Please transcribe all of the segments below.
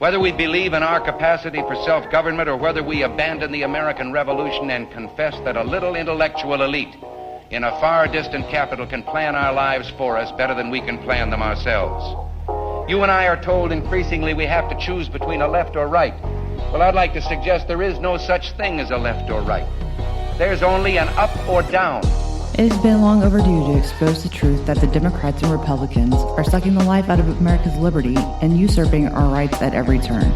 Whether we believe in our capacity for self-government or whether we abandon the American Revolution and confess that a little intellectual elite in a far distant capital can plan our lives for us better than we can plan them ourselves. You and I are told increasingly we have to choose between a left or right. Well, I'd like to suggest there is no such thing as a left or right. There's only an up or down. It has been long overdue to expose the truth that the Democrats and Republicans are sucking the life out of America's liberty and usurping our rights at every turn.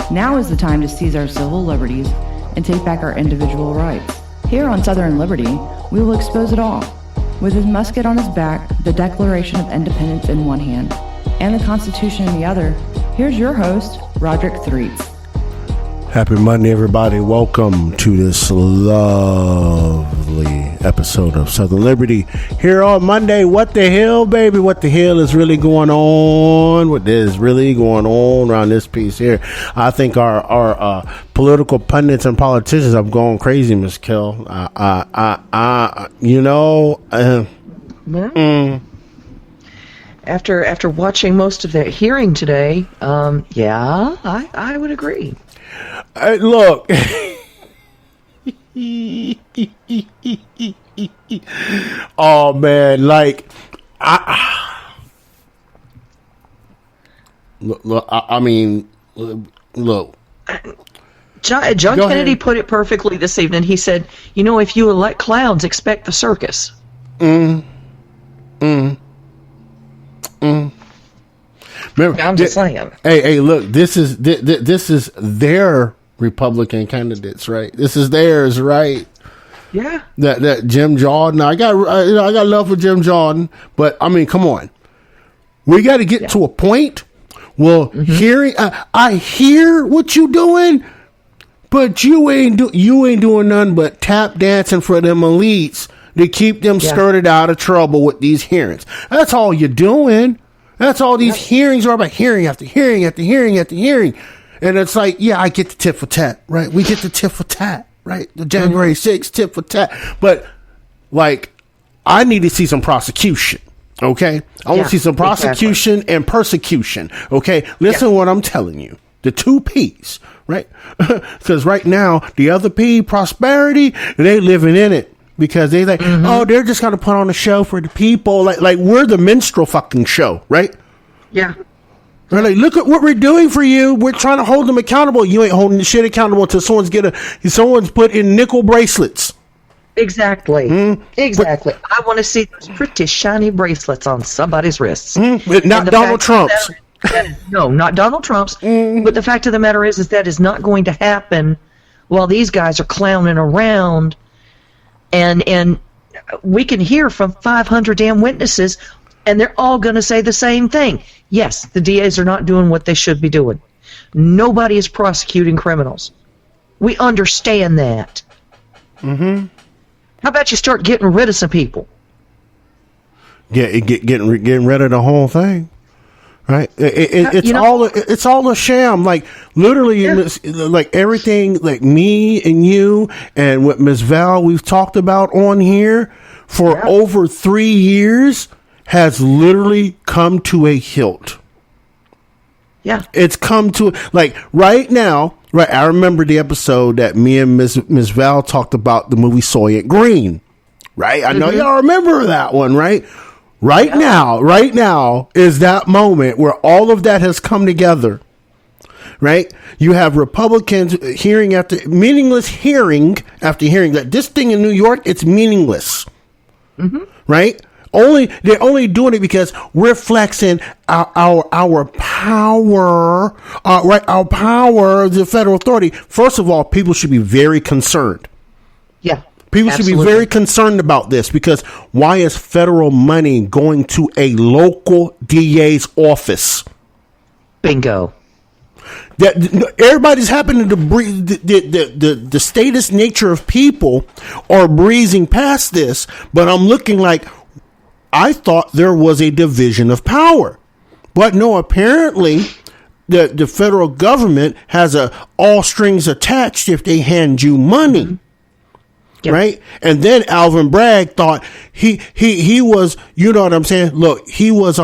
Now is the time to seize our civil liberties and take back our individual rights. Here on Southern Liberty, we will expose it all. With his musket on his back, the Declaration of Independence in one hand, and the Constitution in the other, here's your host, Roderick Threets. Happy Monday, everybody. Welcome to this lovely episode of Southern Liberty here on Monday. What the hell, baby? What the hell is really going on? What is really going on around this piece here? I think our political pundits and politicians have gone crazy, Miss Kell. After watching most of that hearing today, I would agree. Look, oh man, like look. John Kennedy put it perfectly this evening. He said, "You know, if you elect clowns, expect the circus." Remember, I'm just saying. Hey, look, this is their Republican candidates, right? This is theirs, right? Yeah. That Jim Jordan. I got love for Jim Jordan, but I mean, come on, we got to get to a point. Well, hearing, I hear what you doing, but you ain't doing nothing but tap dancing for them elites to keep them skirted out of trouble with these hearings. That's all you're doing. That's all these hearings are about, hearing after hearing after hearing after hearing. And it's like, yeah, I get the tit for tat, right? We get the tit for tat, right? The January 6th tit for tat. But, like, I need to see some prosecution, okay? I want to see some prosecution and persecution, okay? Listen to what I'm telling you. The two P's, right? Because right now, the other P, prosperity, they living in it. Because they like, oh, they're just gonna put on a show for the people, like we're the minstrel fucking show, right? Yeah. They're like, look at what we're doing for you. We're trying to hold them accountable. You ain't holding the shit accountable until someone's put in nickel bracelets. Exactly. Exactly. I want to see those pretty shiny bracelets on somebody's wrists. Not Donald Trump's. No, not Donald Trump's. But the fact of the matter is that is not going to happen while these guys are clowning around. And we can hear from 500 damn witnesses, and they're all going to say the same thing. Yes, the DAs are not doing what they should be doing. Nobody is prosecuting criminals. We understand that. How about you start getting rid of some people? Getting rid of the whole thing. Right, it's all a sham. Like literally, like everything, like me and you and what Ms. Val we've talked about on here for over 3 years has literally come to a hilt. Yeah, it's come to like right now. Right, I remember the episode that me and Ms. Val talked about the movie Soylent Green. Right, I know y'all remember that one, right? Right now is that moment where all of that has come together, right? You have Republicans meaningless hearing after hearing that this thing in New York, it's meaningless, right? They're only doing it because we're flexing our power, right? Our power, the federal authority. First of all, people should be very concerned. Yeah. People should be very concerned about this because why is federal money going to a local DA's office? Bingo. That everybody's happening to breathe. The status nature of people are breezing past this, but I'm looking like I thought there was a division of power, but no. Apparently, the federal government has all strings attached if they hand you money. Yep. Right. And then Alvin Bragg thought he was, you know what I'm saying? Look, he was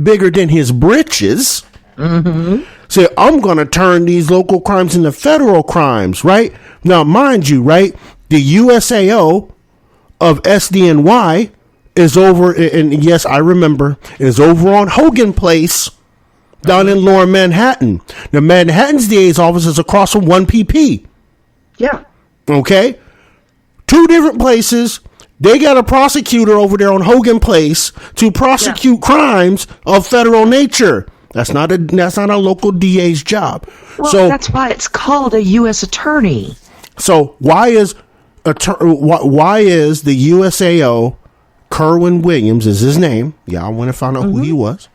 bigger than his britches. Say, I'm going to turn these local crimes into federal crimes, right? Now, mind you, right, the USAO of SDNY is over, and yes, I remember, is over on Hogan Place down in Lower Manhattan. The Manhattan's DA's office is across from 1PP. Yeah. Okay? Two different places. They got a prosecutor over there on Hogan Place to prosecute crimes of federal nature. That's not a local DA's job. Well, so that's why it's called a U.S. attorney. So why is the USAO, Kerwin Williams is his name? Yeah, I want to find out who he was.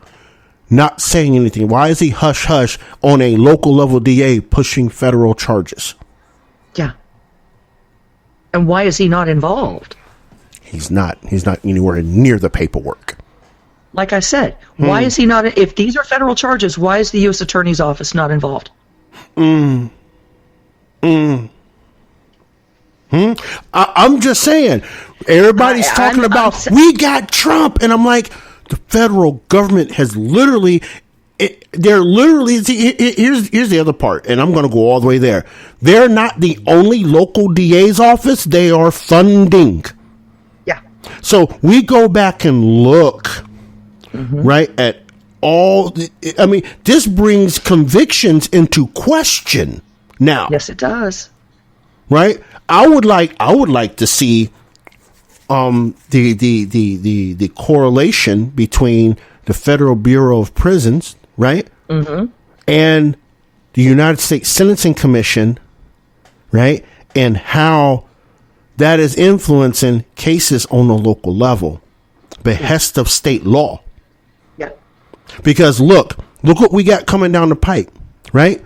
Not saying anything. Why is he hush hush on a local level DA pushing federal charges? Yeah. And why is he not involved? He's not anywhere near the paperwork. Like I said, why is he not? If these are federal charges, why is the U.S. Attorney's Office not involved? I'm just saying. Everybody's talking about we got Trump, and I'm like, the federal government has literally. They're literally. Here's the other part, and I'm going to go all the way there. They're not the only local DA's office. They are funding. Yeah. So we go back and look. Right, at all. I mean, this brings convictions into question now. Yes, it does. Right. I would like to see the correlation between the Federal Bureau of Prisons, right, and the United States Sentencing Commission, right, and how that is influencing cases on the local level, behest of state law. Yeah. Because look what we got coming down the pike, right?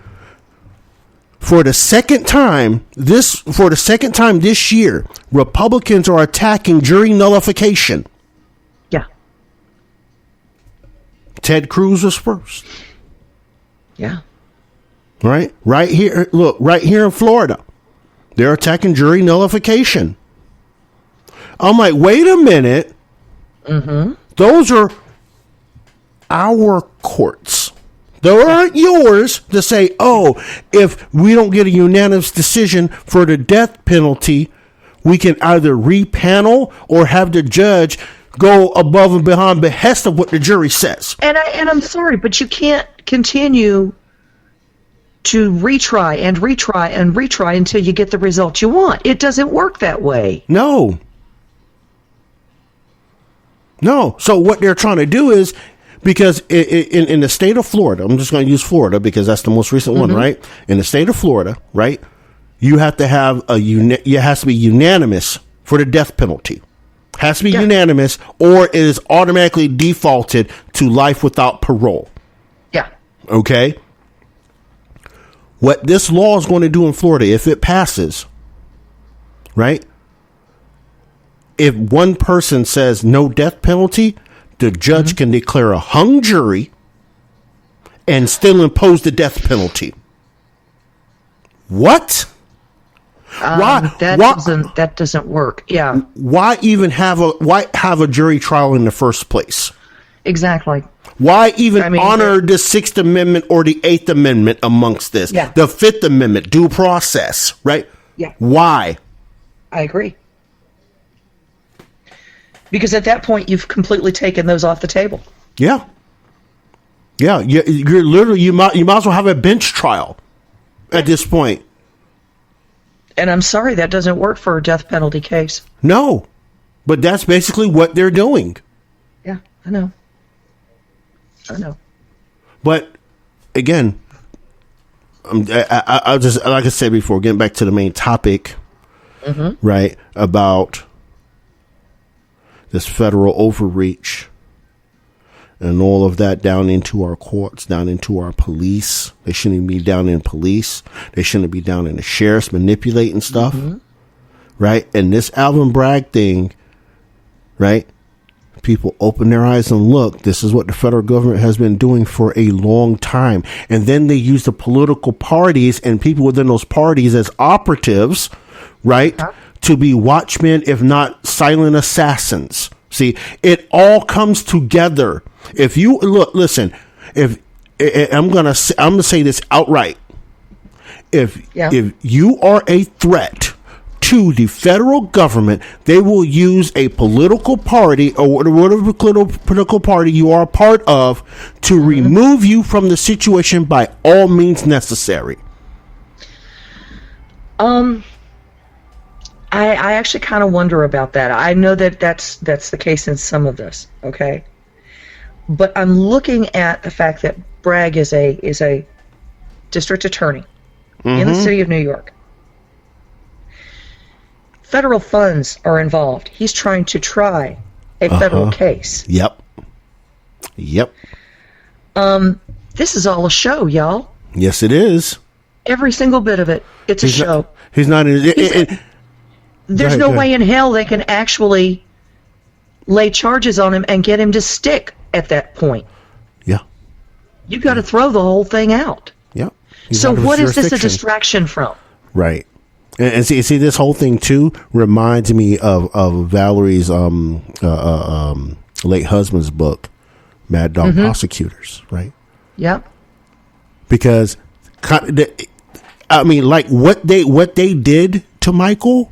For the second time this year, Republicans are attacking jury nullification. Yeah. Ted Cruz was first. Yeah. Right here in Florida, they're attacking jury nullification. I'm like, wait a minute. Those are our courts. They aren't yours to say, oh, if we don't get a unanimous decision for the death penalty, we can either repanel or have the judge go above and beyond behest of what the jury says. And I'm sorry, but you can't continue to retry and retry and retry until you get the result you want. It doesn't work that way. No. So what they're trying to do is, because in the state of Florida, I'm just going to use Florida because that's the most recent one, right? In the state of Florida, right, you have to have it has to be unanimous for the death penalty. Has to be unanimous, or it is automatically defaulted to life without parole. Yeah. Okay. What this law is going to do in Florida, if it passes, right? If one person says no death penalty, the judge can declare a hung jury and still impose the death penalty. What? That doesn't work. Yeah. Why even have a jury trial in the first place? Exactly. Why even honor the Sixth Amendment or the Eighth Amendment amongst this? Yeah. The Fifth Amendment, due process, right? Yeah. Why? I agree. Because at that point, you've completely taken those off the table. Yeah. Yeah. You're literally, you might as well have a bench trial at this point. And I'm sorry, that doesn't work for a death penalty case. No. But that's basically what they're doing. Yeah, I know. But again, I'll just, like I said before, getting back to the main topic, right, about this federal overreach and all of that down into our courts, down into our police. They shouldn't be down in police. They shouldn't be down in the sheriffs manipulating stuff, right? And this Alvin Bragg thing, right? People open their eyes and look. This is what the federal government has been doing for a long time. And then they use the political parties and people within those parties as operatives, right? To be watchmen, if not silent assassins. See, it all comes together. If you listen, if I'm gonna say this outright. If you are a threat to the federal government, they will use a political party or whatever political party you are a part of to remove you from the situation by all means necessary. I actually kind of wonder about that. I know that that's the case in some of this, okay? But I'm looking at the fact that Bragg is a district attorney in the city of New York. Federal funds are involved. He's trying to try a federal case. Yep. This is all a show, y'all. Yes, it is. Every single bit of it. It's a show. He's not in. There's no way in hell they can actually lay charges on him and get him to stick at that point. Yeah. You've got to throw the whole thing out. Yeah. So what is this a distraction from? Right. And see, this whole thing too reminds me of Valerie's late husband's book, Mad Dog Prosecutors, right? Yep. Because I mean, like what they did to Michael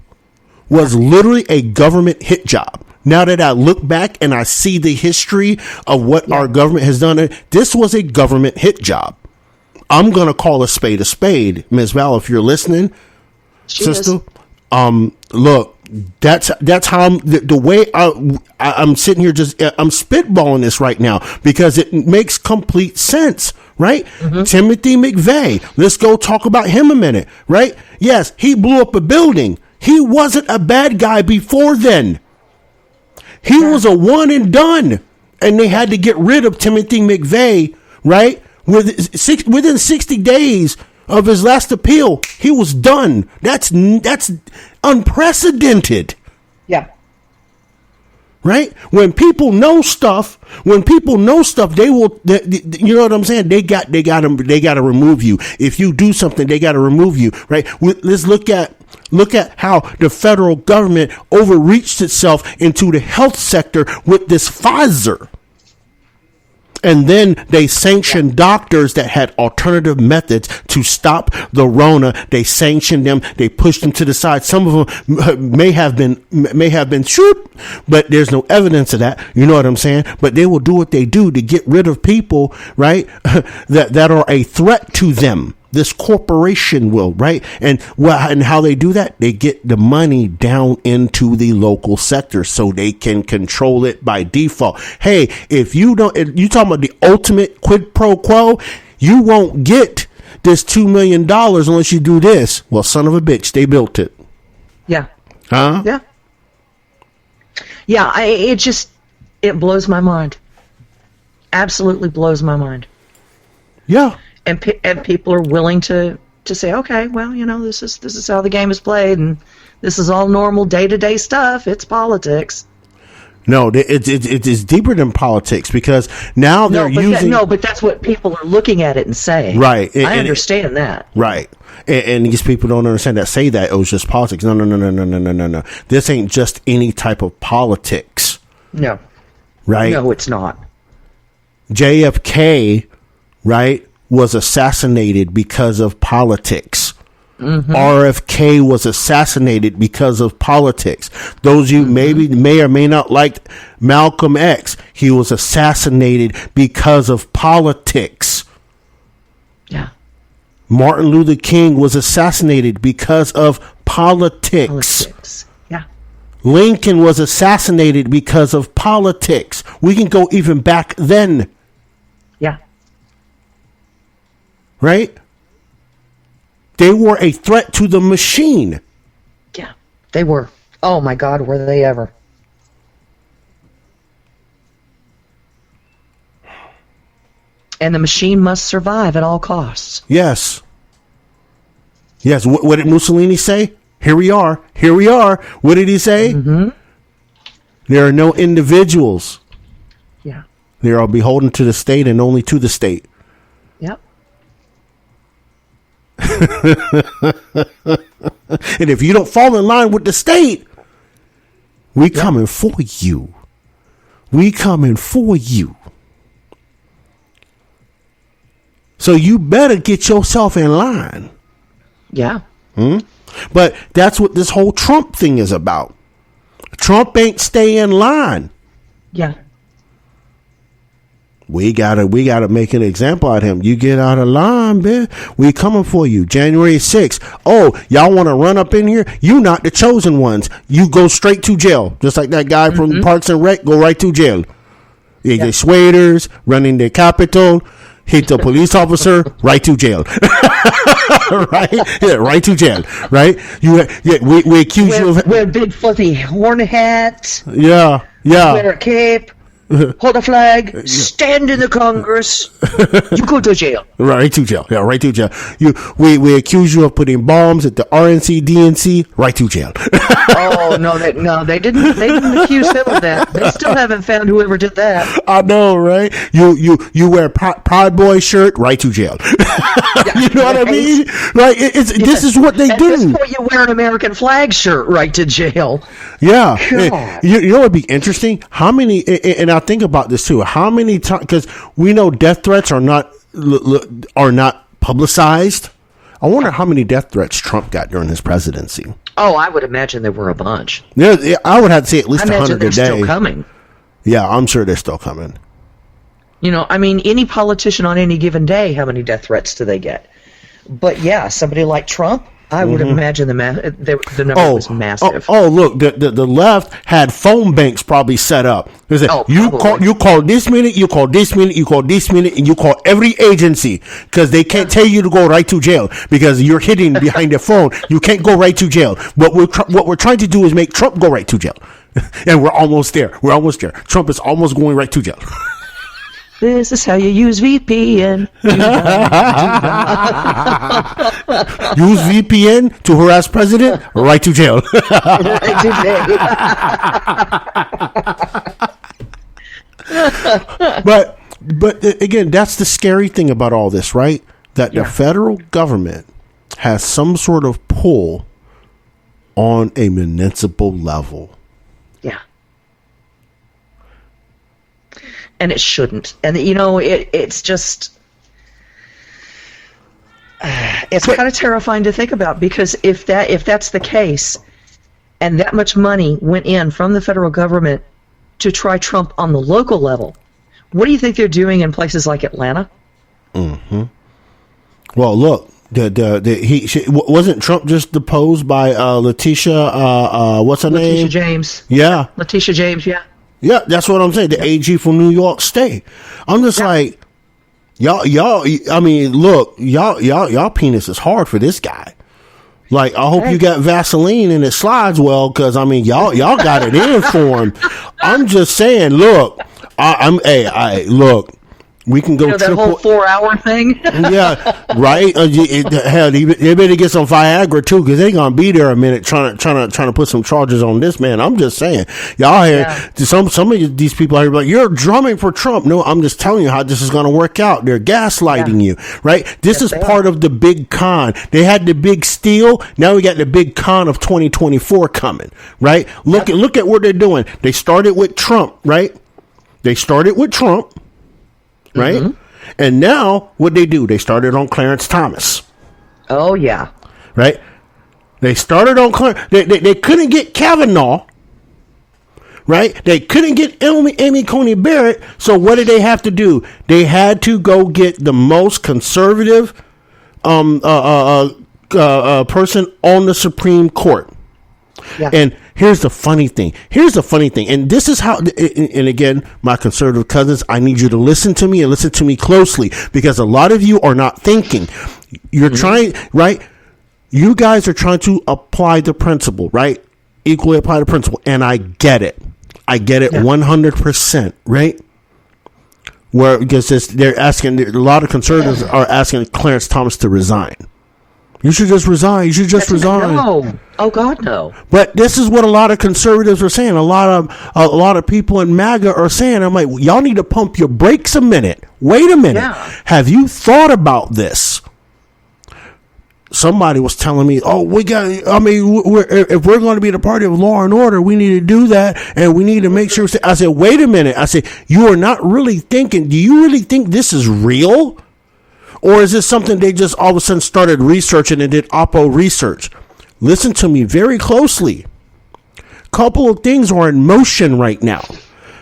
was literally a government hit job. Now that I look back and I see the history of what our government has done, this was a government hit job. I'm gonna call a spade, Ms. Val, if you're listening. Sister, look, that's how the way I'm sitting here. I'm spitballing this right now because it makes complete sense, right? Timothy McVeigh. Let's go talk about him a minute, right? Yes, he blew up a building. He wasn't a bad guy before then. He was a one and done, and they had to get rid of Timothy McVeigh, right? Within 60 days of his last appeal, he was done. That's unprecedented. Yeah. Right? When people know stuff, they will. You know what I'm saying? They got to remove you. If you do something, they got to remove you. Right? Let's look at how the federal government overreached itself into the health sector with this Pfizer. And then they sanctioned doctors that had alternative methods to stop the Rona. They sanctioned them. They pushed them to the side. Some of them may have been shoot, but there's no evidence of that. You know what I'm saying? But they will do what they do to get rid of people, right? that are a threat to them. This corporation will, right? And how they do that? They get the money down into the local sector so they can control it by default. Hey, if you talking about the ultimate quid pro quo, you won't get this $2 million unless you do this. Well, son of a bitch, they built it. Yeah. Huh? Yeah. Yeah. It blows my mind. Absolutely blows my mind. Yeah. And people are willing to say, okay, well, this is how the game is played, and this is all normal day-to-day stuff. It's politics. No, it is deeper than politics because now they're using. But that's what people are looking at it and saying. Right. I understand that. Right. And these people don't understand that. Say that it was just politics. No. This ain't just any type of politics. No. Right. No, it's not. JFK, right, was assassinated because of politics. RFK was assassinated because of politics. Those you may or may not like Malcolm X. He was assassinated because of politics. Yeah. Martin Luther King was assassinated because of politics. Yeah. Lincoln was assassinated because of politics. We can go even back then. Yeah. Right? They were a threat to the machine. Yeah, they were. Oh my God, were they ever? And the machine must survive at all costs. Yes. Yes. What did Mussolini say? Here we are. Here we are. What did he say? There are no individuals. Yeah. They are beholden to the state and only to the state. Yep. And if you don't fall in line with the state, we coming for you. We coming for you. So you better get yourself in line. Yeah. But that's what this whole Trump thing is about. Trump ain't stay in line. Yeah. We gotta make an example out of him. You get out of line, man. We coming for you. January 6th. Oh, y'all want to run up in here? You not the chosen ones. You go straight to jail. Just like that guy from Parks and Rec, go right to jail. They get sweaters, running the Capitol, hit the police officer, right to jail. Right? Yeah, right to jail. Right? We accuse you of... Wear big fuzzy horn hat. Yeah. Wear a cape. Hold a flag, stand in the Congress, you go to jail. Right to jail. Yeah, right to jail. We accuse you of putting bombs at the RNC, DNC, right to jail. Oh, they didn't accuse him of that. They still haven't found whoever did that. I know, right? You wear Proud Boy shirt, right to jail. You know what I mean? Right? This is what they do. At this point, you wear an American flag shirt, right to jail. Yeah. You know what would be interesting? How many, and I think about this too, how many times, because we know death threats are not publicized. I wonder how many death threats Trump got during his presidency. Oh, I would imagine there were a bunch. Yeah, I would have to say at least 100 a day. They're still coming. Yeah, I'm sure they're still coming. You know, I mean, any politician on any given day, how many death threats do they get? But yeah, somebody like Trump, I would imagine the number was massive. Oh, look, the left had phone banks probably set up. You call this minute, you call this minute, you call this minute, and you call every agency because they can't tell you to go right to jail because you're hidden behind the phone. You can't go right to jail. What we're trying to do is make Trump go right to jail, and we're almost there. Trump is almost going right to jail. This is how you use VPN. Use VPN to harass president, right to jail. But again, that's the scary thing about all this, right? That the federal government has some sort of pull on a municipal level. Yeah. And it shouldn't. And, you know, it's just... it's kind of terrifying to think about because if that's the case and that much money went in from the federal government to try Trump on the local level, what do you think they're doing in places like Atlanta? Mm-hmm. Well, look, wasn't Trump just deposed by Letitia, what's her name? Letitia James. Yeah. Letitia James, yeah. Yeah, that's what I'm saying. The AG from New York State. I'm just like, y'all. I mean, look, y'all penis is hard for this guy. Like, I hope you got Vaseline and it slides well, because I mean, y'all got it in for him. I'm just saying, look, look. We can go that whole 4-hour thing. Yeah, right. Hell, they better get some Viagra too, because they gonna be there a minute trying to put some charges on this man. I'm just saying, y'all hear some of these people are like, you're drumming for Trump. No, I'm just telling you how this is gonna work out. They're gaslighting you, right? This is part of the big con. They had the big steal. Now we got the big con of 2024 coming, right? Look at what they're doing. They started with Trump, right? Right? Mm-hmm. And now, what they do? They started on Clarence Thomas. Oh, yeah. Right? They started on Clarence. They couldn't get Kavanaugh. Right? They couldn't get Amy Coney Barrett. So what did they have to do? They had to go get the most conservative person on the Supreme Court. Yeah. And here's the funny thing. And this is how, and again, my conservative cousins, I need you to listen to me and listen to me closely, because a lot of you are not thinking. You're trying, right? You guys are trying to apply the principle, right? Equally apply the principle. And I get it 100%, right? Where, because they're asking, a lot of conservatives are asking Clarence Thomas to resign. You should just resign. No. Oh God, no. But this is what a lot of conservatives are saying. A lot of people in MAGA are saying. I'm like, y'all need to pump your brakes a minute. Wait a minute. Yeah. Have you thought about this? Somebody was telling me, if we're going to be the party of law and order, we need to do that, and we need to make sure. I said, wait a minute. I said, you are not really thinking. Do you really think this is real? Or is this something they just all of a sudden started researching and did Oppo research? Listen to me very closely. Couple of things are in motion right now.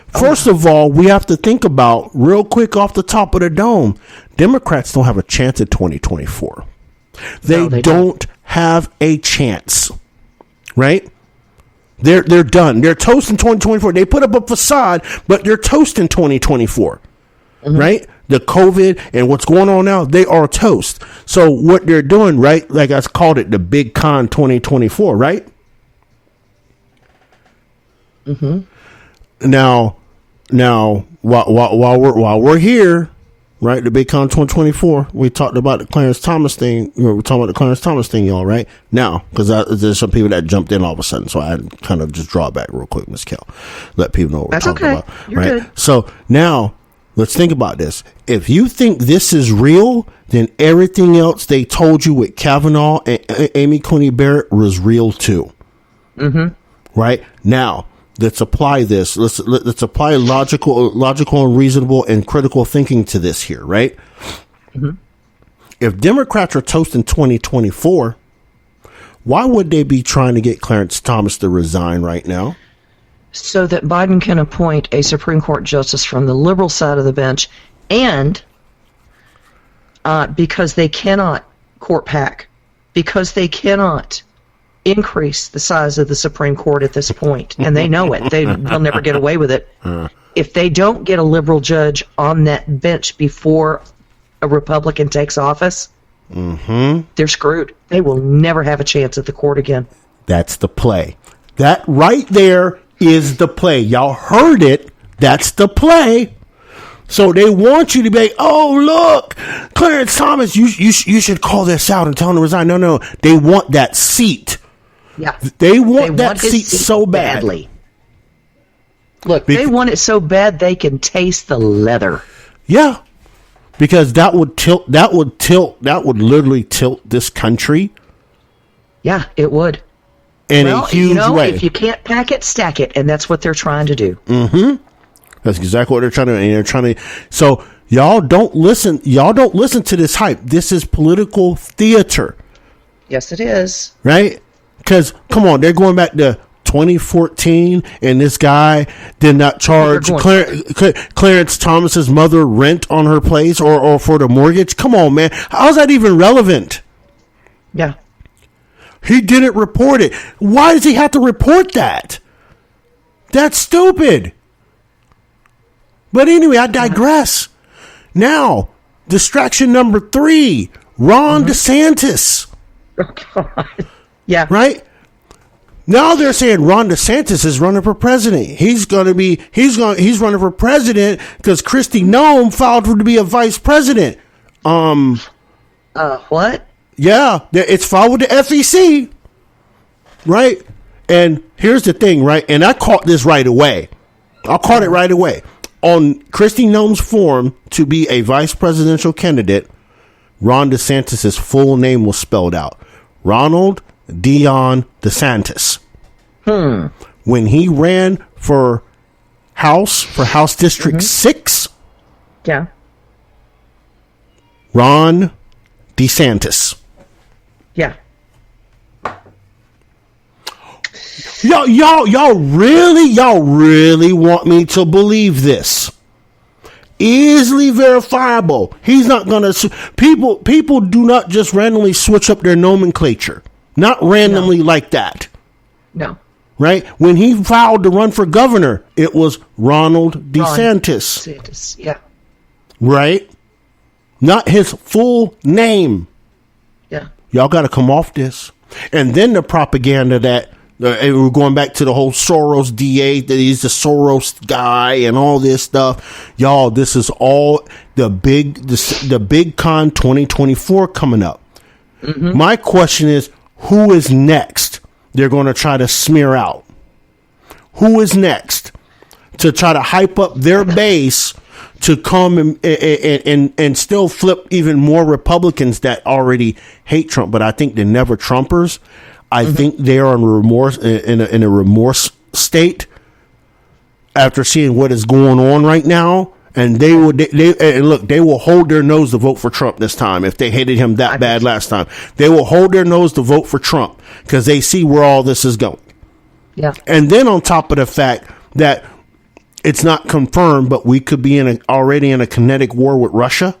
First of all, we have to think about, real quick off the top of the dome, Democrats don't have a chance at 2024. They don't have a chance, right? They're done. They're toast in 2024. They put up a facade, but they're toast in 2024, right? The COVID and what's going on now, they are toast. So what they're doing, right? Like I called it the Big Con 2024, right? Now, while we're here, right? The Big Con 2024. We talked about the Clarence Thomas thing. We're talking about the Clarence Thomas thing, y'all, right? Now, because there's some people that jumped in all of a sudden, so I had to kind of just draw back real quick, Miss Kel. Let people know what we're talking about. You're right? good. So now, let's think about this. If you think this is real, then everything else they told you with Kavanaugh and Amy Coney Barrett was real too. Right? Now, let's apply this. Let's apply logical and reasonable and critical thinking to this here, right? If Democrats are toast in 2024, why would they be trying to get Clarence Thomas to resign right now? So that Biden can appoint a Supreme Court justice from the liberal side of the bench, and because they cannot court pack, because they cannot increase the size of the Supreme Court at this point, and they know it. They'll never get away with it. If they don't get a liberal judge on that bench before a Republican takes office, they're screwed. They will never have a chance at the court again. That's the play. That right there is the play. Y'all heard it. That's the play. So they want you to be like, oh, look, Clarence Thomas, you should call this out and tell him to resign. No. They want that seat. Yeah. They want that seat so badly. Look, they want it so bad they can taste the leather. Yeah. Because that would literally tilt this country. Yeah, it would. In a huge way. If you can't pack it, stack it, and that's what they're trying to do. That's exactly what they're trying to do. And they're trying to. So y'all don't listen. Y'all don't listen to this hype. This is political theater. Yes, it is. Right? Because come on, they're going back to 2014, and this guy did not charge Clarence Thomas's mother rent on her place or for the mortgage. Come on, man. How's that even relevant? Yeah. He didn't report it. Why does he have to report that? That's stupid. But anyway, I digress. Now, distraction number 3, Ron DeSantis. Oh, God. Yeah. Right? Now they're saying Ron DeSantis is running for president. He's running for president because Kristi Noem filed to be a vice president. What? Yeah, it's filed with the SEC. Right? And here's the thing, right? And I caught this right away. I caught it right away. On Kristi Noem's form to be a vice presidential candidate, Ron DeSantis' full name was spelled out. Ronald Dion DeSantis. When he ran for House District 6, yeah, Ron DeSantis. Yeah. Y'all really want me to believe this? Easily verifiable. He's not gonna. People do not just randomly switch up their nomenclature. Not randomly like that. No. Right? When he filed to run for governor, it was Ronald DeSantis. DeSantis, yeah. Right? Not his full name. Yeah. Y'all got to come off this. And then the propaganda that we're going back to the whole Soros DA, that he's the Soros guy and all this stuff. Y'all, this is all the big con 2024 coming up. My question is, who is next? They're going to try to smear out. Who is next to try to hype up their base to come and still flip even more Republicans that already hate Trump? But I think the never Trumpers, I think they are in a remorse state after seeing what is going on right now And they will hold their nose to vote for Trump this time if they hated him that bad last time. They will hold their nose to vote for Trump because they see where all this is going. Yeah. And then on top of the fact that it's not confirmed, but we could be already in a kinetic war with Russia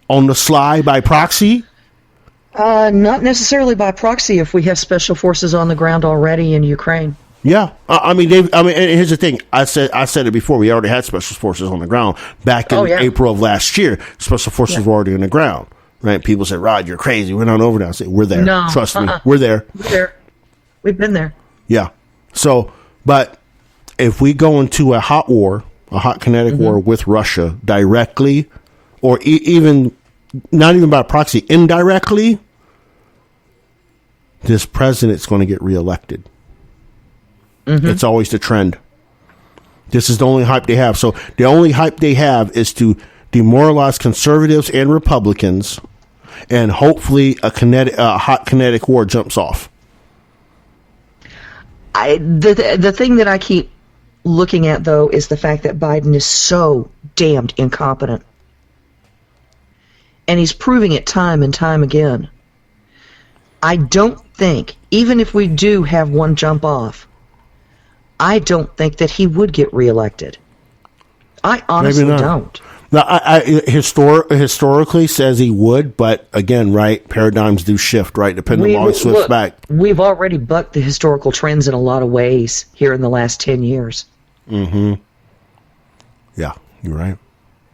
on the sly by proxy. Not necessarily by proxy if we have special forces on the ground already in Ukraine. Yeah, and here's the thing. I said it before. We already had special forces on the ground back in April of last year. Special forces were already on the ground, right? People said, "Rod, you're crazy. We're not over there." I said, "We're there. No, trust me, we're there. We're there. We've been there." Yeah. So, but if we go into a hot war, a hot kinetic war with Russia directly, or even not even by proxy, indirectly, this president's going to get reelected. It's always the trend. This is the only hype they have. So the only hype they have is to demoralize conservatives and Republicans, and hopefully a hot kinetic war jumps off. The thing that I keep looking at, though, is the fact that Biden is so damned incompetent. And he's proving it time and time again. I don't think, even if we do have one jump off, I don't think that he would get reelected. I honestly don't. Now, I historically says he would, but again, right, paradigms do shift, right, depending on how he swifts back. We've already bucked the historical trends in a lot of ways here in the last 10 years. Mm-hmm. Yeah, you're right.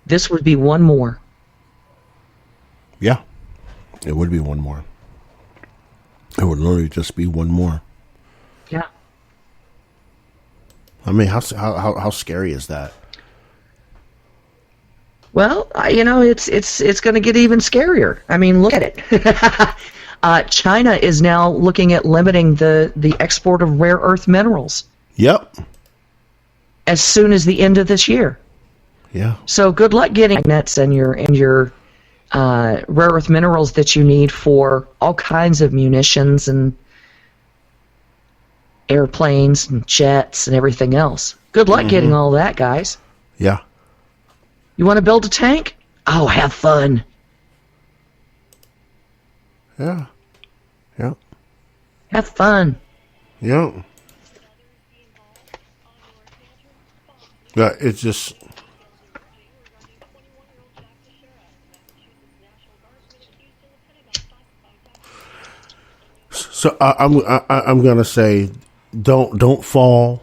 This would be one more. Yeah, it would be one more. It would literally just be one more. Yeah. I mean, how scary is that? Well, it's going to get even scarier. I mean, look at it. China is now looking at limiting the export of rare earth minerals. Yep. As soon as the end of this year. Yeah. So good luck getting magnets and your rare earth minerals that you need for all kinds of munitions and airplanes and jets and everything else. Good luck getting all that, guys. Yeah. You want to build a tank? Oh, have fun. Yeah. Yeah. Have fun. Yeah. Yeah, it's just... So I'm gonna say, don't fall.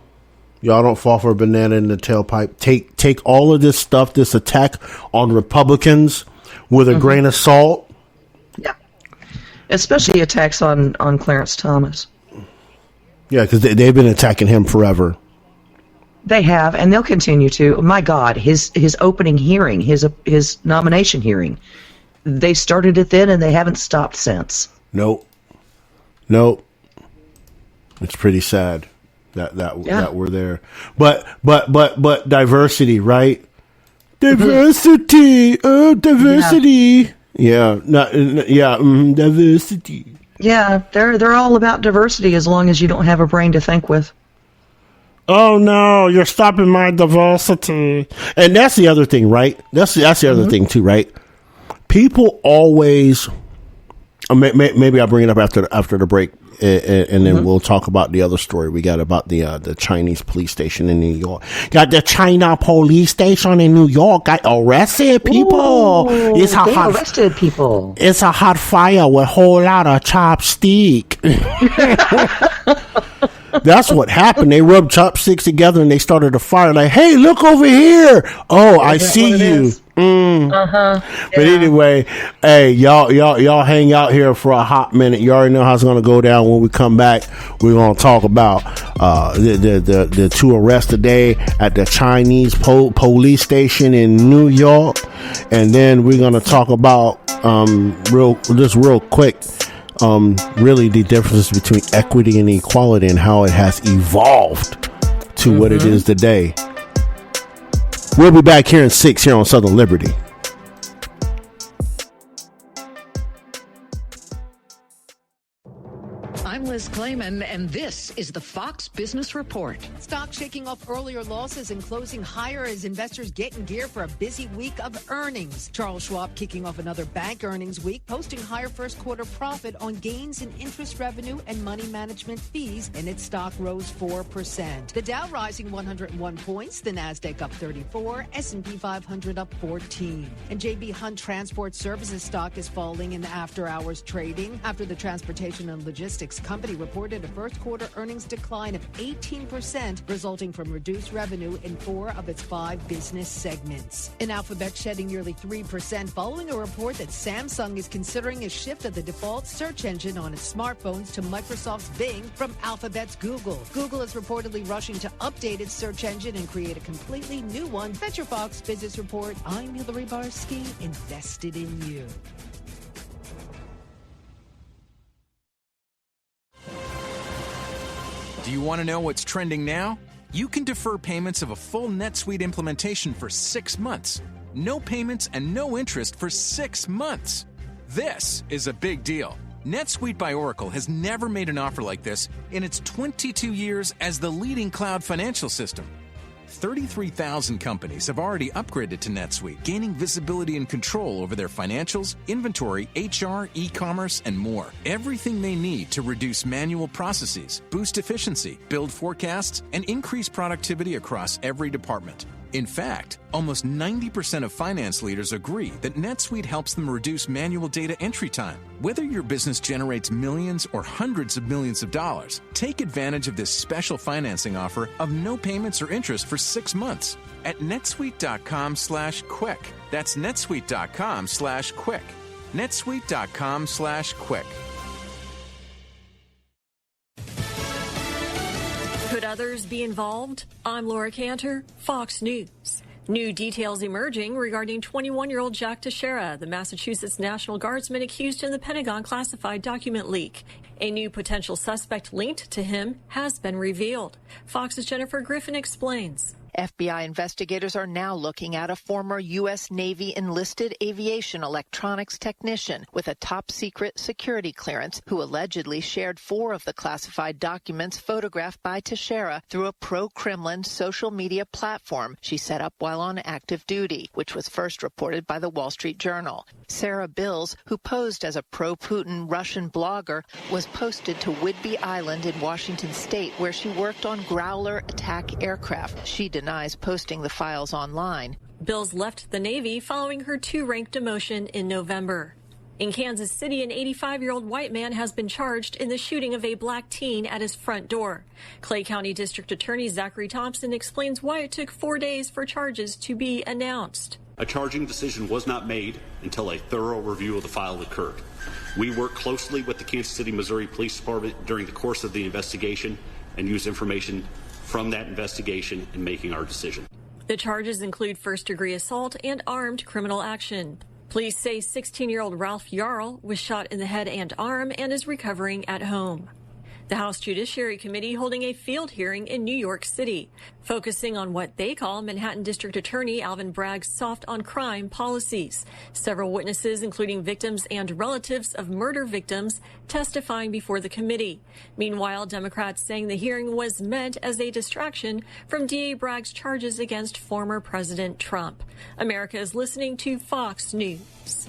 Y'all don't fall for a banana in the tailpipe. Take all of this stuff, this attack on Republicans, with a grain of salt. Yeah, especially attacks on Clarence Thomas. Yeah, because they've been attacking him forever. They have, and they'll continue to. My God, his opening hearing, his nomination hearing, they started it then, and they haven't stopped since. Nope. It's pretty sad that we're there. But diversity, right? Diversity. Oh, diversity. Yeah. Diversity. Yeah, they're all about diversity as long as you don't have a brain to think with. Oh no, you're stopping my diversity. And that's the other thing, right? That's the other thing too, right? People always maybe I'll bring it up after the break, and then we'll talk about the other story we got about the Chinese police station in New York. Got the China police station in New York got arrested people. Arrested people. It's a hot fire with a whole lot of chopstick. That's what happened. They rubbed chopsticks together and they started a fire. Like, hey, look over here. Oh, I see you. But anyway, hey, y'all hang out here for a hot minute. You already know how it's gonna go down. When we come back, we're gonna talk about the two arrests today at the Chinese police station in New York, and then we're gonna talk about real quick. Really the difference between equity and equality and how it has evolved to what it is today. We'll be back here in 6 here on Southern Liberty. I'm Liz Clayman, and this is the Fox Business Report. Stock shaking off earlier losses and closing higher as investors get in gear for a busy week of earnings. Charles Schwab kicking off another bank earnings week, posting higher first quarter profit on gains in interest revenue and money management fees, and its stock rose 4%. The Dow rising 101 points, the Nasdaq up 34, S&P 500 up 14. And J.B. Hunt Transport Services stock is falling in after-hours trading after the transportation and logistics company reported a first quarter earnings decline of 18%, resulting from reduced revenue in 4 of its 5 business segments. And Alphabet shedding nearly 3% following a report that Samsung is considering a shift of the default search engine on its smartphones to Microsoft's Bing from Alphabet's Google. Google is reportedly rushing to update its search engine and create a completely new one. That's your Fox Business Report. I'm Hillary Barsky, invested in you. Do you want to know what's trending now? You can defer payments of a full NetSuite implementation for 6 months. No payments and no interest for 6 months. This is a big deal. NetSuite by Oracle has never made an offer like this in its 22 years as the leading cloud financial system. 33,000 companies have already upgraded to NetSuite, gaining visibility and control over their financials, inventory, HR, e-commerce, and more. Everything they need to reduce manual processes, boost efficiency, build forecasts, and increase productivity across every department. In fact, almost 90% of finance leaders agree that NetSuite helps them reduce manual data entry time. Whether your business generates millions or hundreds of millions of dollars, take advantage of this special financing offer of no payments or interest for 6 months at netsuite.com/quick. That's netsuite.com/quick. netsuite.com/quick. Could others be involved? I'm Laura Cantor, Fox News. New details emerging regarding 21-year-old Jack Teixeira, the Massachusetts National Guardsman accused in the Pentagon classified document leak. A new potential suspect linked to him has been revealed. Fox's Jennifer Griffin explains. FBI investigators are now looking at a former U.S. Navy enlisted aviation electronics technician with a top-secret security clearance who allegedly shared 4 of the classified documents photographed by Teixeira through a pro-Kremlin social media platform she set up while on active duty, which was first reported by the Wall Street Journal. Sarah Bills, who posed as a pro-Putin Russian blogger, was posted to Whidbey Island in Washington state, where she worked on Growler attack aircraft. She denies posting the files online. Bills left the Navy following her 2-rank demotion in November. In Kansas City, an 85-year-old white man has been charged in the shooting of a black teen at his front door. Clay County District Attorney Zachary Thompson explains why it took 4 days for charges to be announced. A charging decision was not made until a thorough review of the file occurred. We worked closely with the Kansas City, Missouri Police Department during the course of the investigation and used information from that investigation in making our decision. The charges include first-degree assault and armed criminal action. Police say 16-year-old Ralph Yarl was shot in the head and arm and is recovering at home. The House Judiciary Committee holding a field hearing in New York City, focusing on what they call Manhattan District Attorney Alvin Bragg's soft on crime policies. Several witnesses, including victims and relatives of murder victims, testifying before the committee. Meanwhile, Democrats saying the hearing was meant as a distraction from DA Bragg's charges against former President Trump. America is listening to Fox News.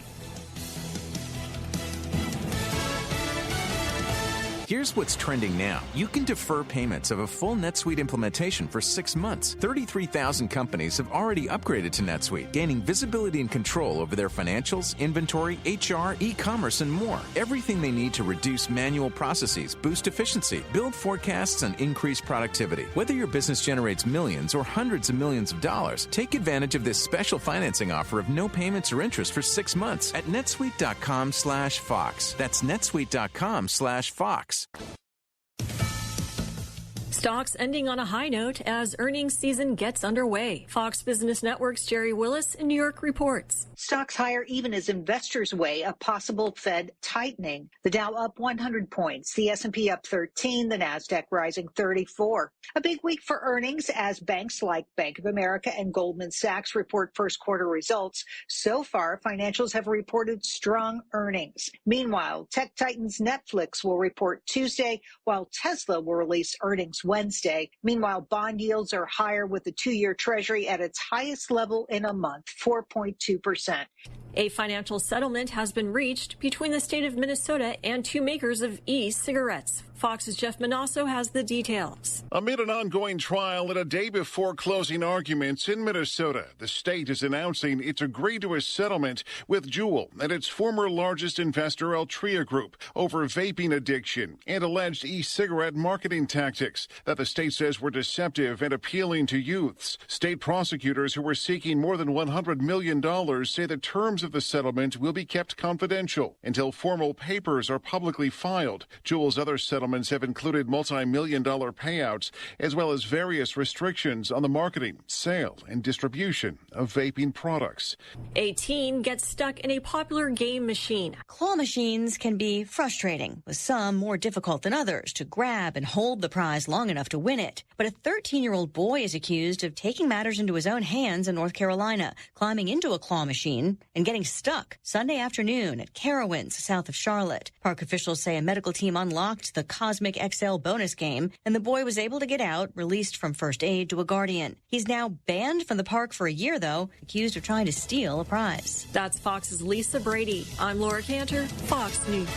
Here's what's trending now. You can defer payments of a full NetSuite implementation for 6 months. 33,000 companies have already upgraded to NetSuite, gaining visibility and control over their financials, inventory, HR, e-commerce, and more. Everything they need to reduce manual processes, boost efficiency, build forecasts, and increase productivity. Whether your business generates millions or hundreds of millions of dollars, take advantage of this special financing offer of no payments or interest for 6 months at netsuite.com/Fox. That's netsuite.com/Fox. Stocks ending on a high note as earnings season gets underway. Fox Business Network's Jerry Willis in New York reports. Stocks higher even as investors weigh a possible Fed tightening. The Dow up 100 points, the S&P up 13, the Nasdaq rising 34. A big week for earnings as banks like Bank of America and Goldman Sachs report first quarter results. So far, financials have reported strong earnings. Meanwhile, tech titans Netflix will report Tuesday, while Tesla will release earnings Wednesday. Meanwhile, bond yields are higher with the 2-year Treasury at its highest level in a month, 4.2%. A financial settlement has been reached between the state of Minnesota and two makers of e-cigarettes. Fox's Jeff Manasso has the details. Amid an ongoing trial and a day before closing arguments in Minnesota, the state is announcing it's agreed to a settlement with Juul and its former largest investor, Altria Group, over vaping addiction and alleged e-cigarette marketing tactics that the state says were deceptive and appealing to youths. State prosecutors who were seeking more than $100 million say the terms of the settlement will be kept confidential until formal papers are publicly filed. Juul's other settlements have included multi-million-dollar payouts, as well as various restrictions on the marketing, sale, and distribution of vaping products. A teen gets stuck in a popular game machine. Claw machines can be frustrating, with some more difficult than others to grab and hold the prize long enough to win it. But a 13-year-old boy is accused of taking matters into his own hands in North Carolina, climbing into a claw machine and getting stuck Sunday afternoon at Carowinds, south of Charlotte. Park officials say a medical team unlocked the Cosmic XL bonus game, and the boy was able to get out, released from first aid to a guardian. He's now banned from the park for a year, though, accused of trying to steal a prize. That's Fox's Lisa Brady. I'm Laura Cantor, Fox News.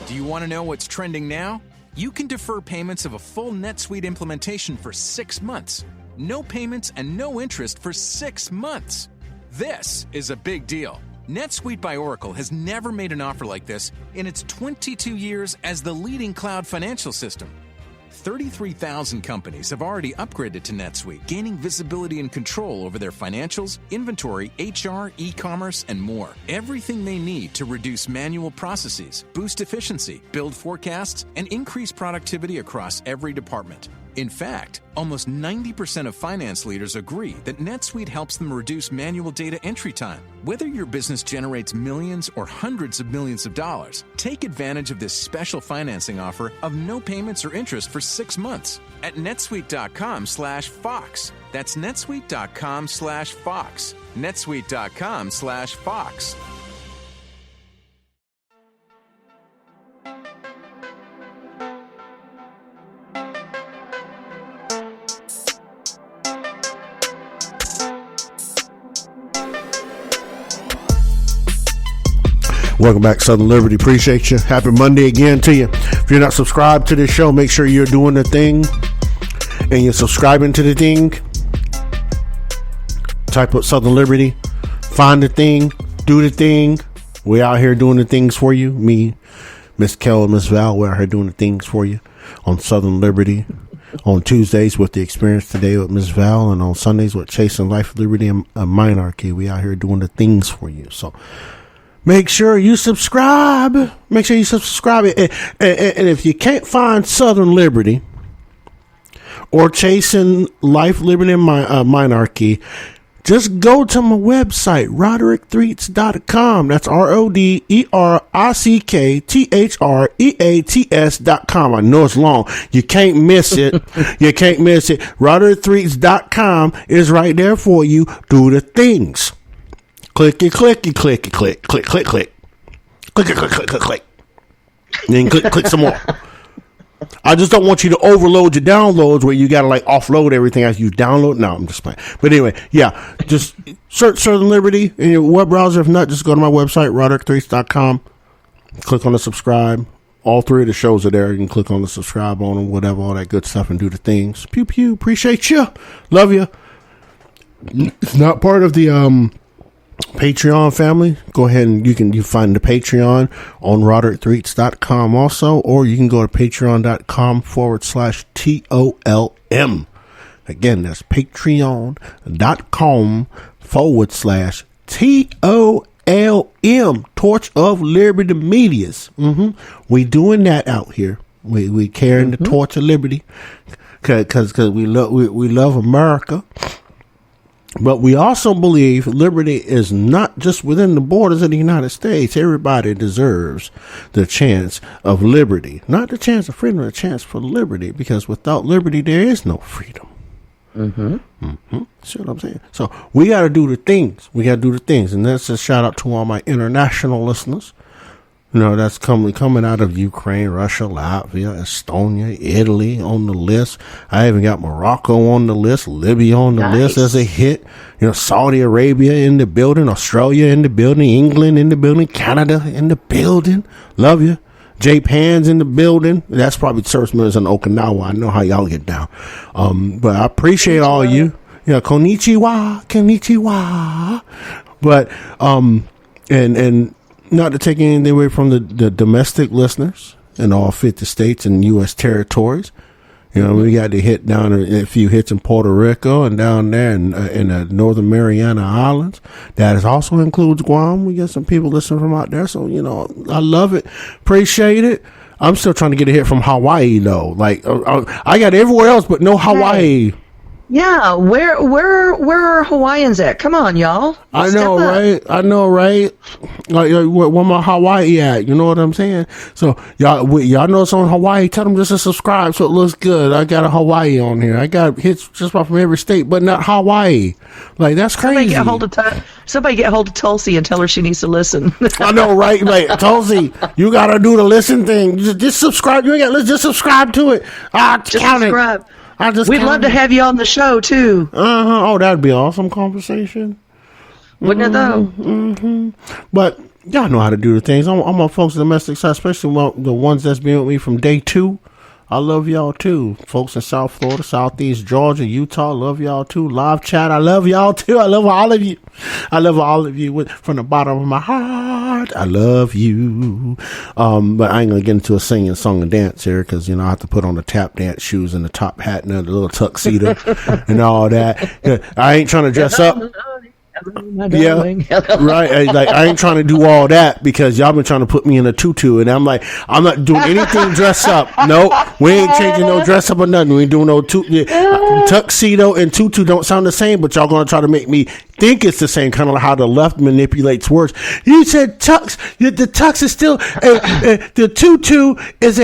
Do you want to know what's trending now? You can defer payments of a full NetSuite implementation for 6 months. No payments and no interest for 6 months. This is a big deal. NetSuite by Oracle has never made an offer like this in its 22 years as the leading cloud financial system. 33,000 companies have already upgraded to NetSuite, gaining visibility and control over their financials, inventory, HR, e-commerce, and more. Everything they need to reduce manual processes, boost efficiency, build forecasts, and increase productivity across every department. In fact, almost 90% of finance leaders agree that NetSuite helps them reduce manual data entry time. Whether your business generates millions or hundreds of millions of dollars, take advantage of this special financing offer of no payments or interest for 6 months at netsuite.com/Fox. That's netsuite.com/Fox. netsuite.com/Fox. Welcome back, Southern Liberty. Appreciate you. Happy Monday again to you. If you're not subscribed to this show, make sure you're doing the thing and you're subscribing to the thing. Type up Southern Liberty, find the thing, do the thing. We're out here doing the things for you. Me, Miss Kel, and Miss Val, we're out here doing the things for you on Southern Liberty. On Tuesdays with the Experience Today with Miss Val, and on Sundays with Chasing Life, Liberty, and Monarchy. We out here doing the things for you. So make sure you subscribe. Make sure you subscribe. And if you can't find Southern Liberty or Chasing Life, Liberty, and Monarchy, just go to my website, RoderickThreats.com. That's RoderickThreats.com. I know it's long. You can't miss it. You can't miss it. RoderickThreats.com is right there for you. Do the things. Clicky, clicky, clicky, click, click, click, click. Click, click, click, click, click, click. And then click some more. I just don't want you to overload your downloads where you got to like offload everything as you download. No, I'm just playing. But anyway, yeah, just search Southern Liberty in your web browser. If not, just go to my website, RoderickThreats.com. Click on the subscribe. All three of the shows are there. You can click on the subscribe on them, whatever, all that good stuff, and do the things. Pew, pew. Appreciate you. Love you. It's not part of the Patreon family. Go ahead and you find the Patreon on RoderickThreats.com also, or you can go to patreon.com/TOLM. Again, that's patreon.com/TOLM. Torch of Liberty Medias. We doing that out here. We carrying the torch of liberty because we love America. But we also believe liberty is not just within the borders of the United States. Everybody deserves the chance of liberty. Not the chance of freedom, the chance for liberty. Because without liberty, there is no freedom. See what I'm saying? So we got to do the things. And that's a shout out to all my international listeners. You know, that's coming out of Ukraine, Russia, Latvia, Estonia, Italy on the list. I even got Morocco on the list, Libya on the list as a hit. You know, Saudi Arabia in the building, Australia in the building, England in the building, Canada in the building. Love you. Japan's in the building. That's probably service members in Okinawa. I know how y'all get down. But I appreciate all you. Yeah, konnichiwa. But, and not to take anything away from the domestic listeners in all 50 states and U.S. territories. You know, we got to hit down a few hits in Puerto Rico and down there in the Northern Mariana Islands. That also includes Guam. We got some people listening from out there. So, you know, I love it. Appreciate it. I'm still trying to get a hit from Hawaii, though. Like, I got everywhere else, but no Hawaii. Yeah, where are Hawaiians at? Come on, y'all. I know, right? Like, where my Hawaii at? You know what I'm saying? So y'all know it's on Hawaii. Tell them just to subscribe so it looks good. I got a Hawaii on here. I got hits just about from every state, but not Hawaii. Like, that's crazy. Somebody get hold of Tulsi and tell her she needs to listen. I know, right? Like, Tulsi, you gotta do the listen thing. Just subscribe. Let's just subscribe to it. Just subscribe. We'd love to have you on the show too. Oh, that'd be awesome conversation. Wouldn't it though? But y'all know how to do the things. I'm on folks domestic side, especially the ones that's been with me from day 2. I love y'all too. Folks in South Florida, Southeast Georgia, Utah, love y'all too. Live chat, I love y'all too. I love all of you. From the bottom of my heart. I love you. But I ain't gonna get into a singing song and dance here because, you know, I have to put on the tap dance shoes and the top hat and the little tuxedo and all that. Yeah, I ain't trying to dress up. Yeah, right. Like, I ain't trying to do all that because y'all been trying to put me in a tutu, and I'm like, I'm not doing anything dress up. Nope, we ain't changing no dress up or nothing. We ain't doing no tuxedo and tutu don't sound the same, but y'all gonna try to make me think it's the same, kind of like how the left manipulates words. You said tux. The tux is still the tutu is